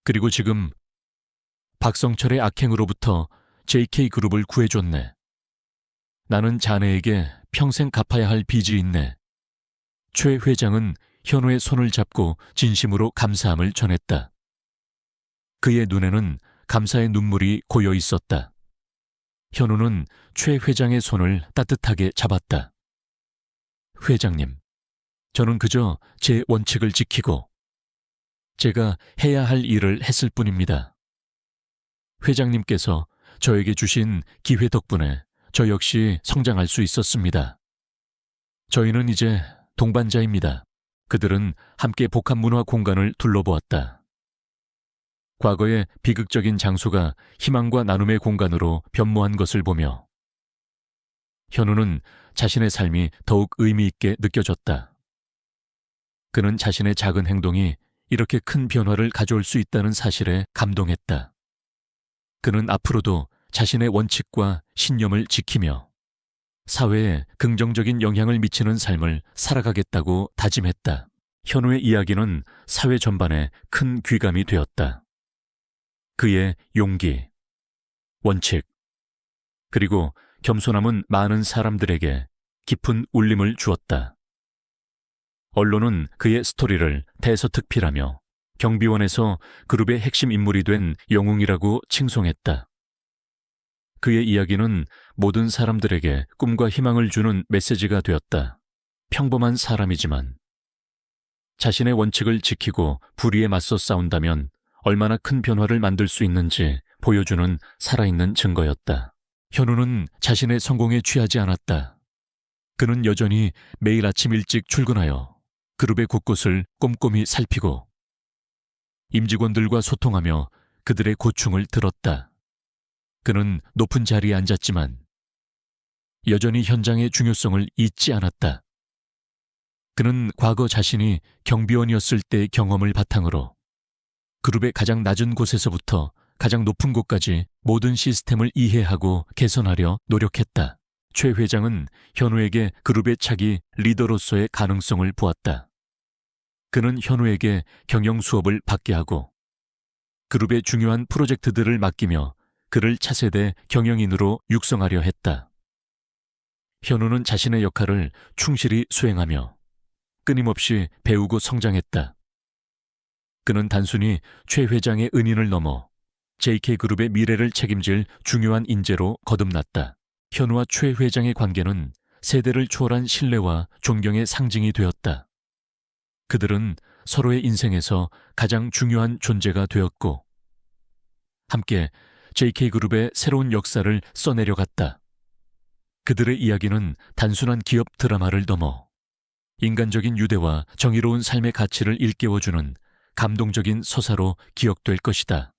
[SPEAKER 1] 그리고 지금 박성철의 악행으로부터 JK그룹을 구해줬네. 나는 자네에게 평생 갚아야 할 빚이 있네. 최 회장은 현우의 손을 잡고 진심으로 감사함을 전했다. 그의 눈에는 감사의 눈물이 고여 있었다. 현우는 최 회장의 손을 따뜻하게 잡았다. 회장님, 저는 그저 제 원칙을 지키고 제가 해야 할 일을 했을 뿐입니다. 회장님께서 저에게 주신 기회 덕분에 저 역시 성장할 수 있었습니다. 저희는 이제 동반자입니다. 그들은 함께 복합문화 공간을 둘러보았다. 과거의 비극적인 장소가 희망과 나눔의 공간으로 변모한 것을 보며 현우는 자신의 삶이 더욱 의미 있게 느껴졌다. 그는 자신의 작은 행동이 이렇게 큰 변화를 가져올 수 있다는 사실에 감동했다. 그는 앞으로도 자신의 원칙과 신념을 지키며 사회에 긍정적인 영향을 미치는 삶을 살아가겠다고 다짐했다. 현우의 이야기는 사회 전반에 큰 귀감이 되었다. 그의 용기, 원칙, 그리고 겸손함은 많은 사람들에게 깊은 울림을 주었다. 언론은 그의 스토리를 대서특필하며 경비원에서 그룹의 핵심 인물이 된 영웅이라고 칭송했다. 그의 이야기는 모든 사람들에게 꿈과 희망을 주는 메시지가 되었다. 평범한 사람이지만 자신의 원칙을 지키고 불의에 맞서 싸운다면 얼마나 큰 변화를 만들 수 있는지 보여주는 살아있는 증거였다. 현우는 자신의 성공에 취하지 않았다. 그는 여전히 매일 아침 일찍 출근하여 그룹의 곳곳을 꼼꼼히 살피고 임직원들과 소통하며 그들의 고충을 들었다. 그는 높은 자리에 앉았지만 여전히 현장의 중요성을 잊지 않았다. 그는 과거 자신이 경비원이었을 때의 경험을 바탕으로 그룹의 가장 낮은 곳에서부터 가장 높은 곳까지 모든 시스템을 이해하고 개선하려 노력했다. 최 회장은 현우에게 그룹의 차기 리더로서의 가능성을 보았다. 그는 현우에게 경영 수업을 받게 하고 그룹의 중요한 프로젝트들을 맡기며 그를 차세대 경영인으로 육성하려 했다. 현우는 자신의 역할을 충실히 수행하며 끊임없이 배우고 성장했다. 그는 단순히 최 회장의 은인을 넘어 JK그룹의 미래를 책임질 중요한 인재로 거듭났다. 현우와 최 회장의 관계는 세대를 초월한 신뢰와 존경의 상징이 되었다. 그들은 서로의 인생에서 가장 중요한 존재가 되었고 함께 JK그룹의 새로운 역사를 써내려갔다. 그들의 이야기는 단순한 기업 드라마를 넘어 인간적인 유대와 정의로운 삶의 가치를 일깨워주는 감동적인 서사로 기억될 것이다.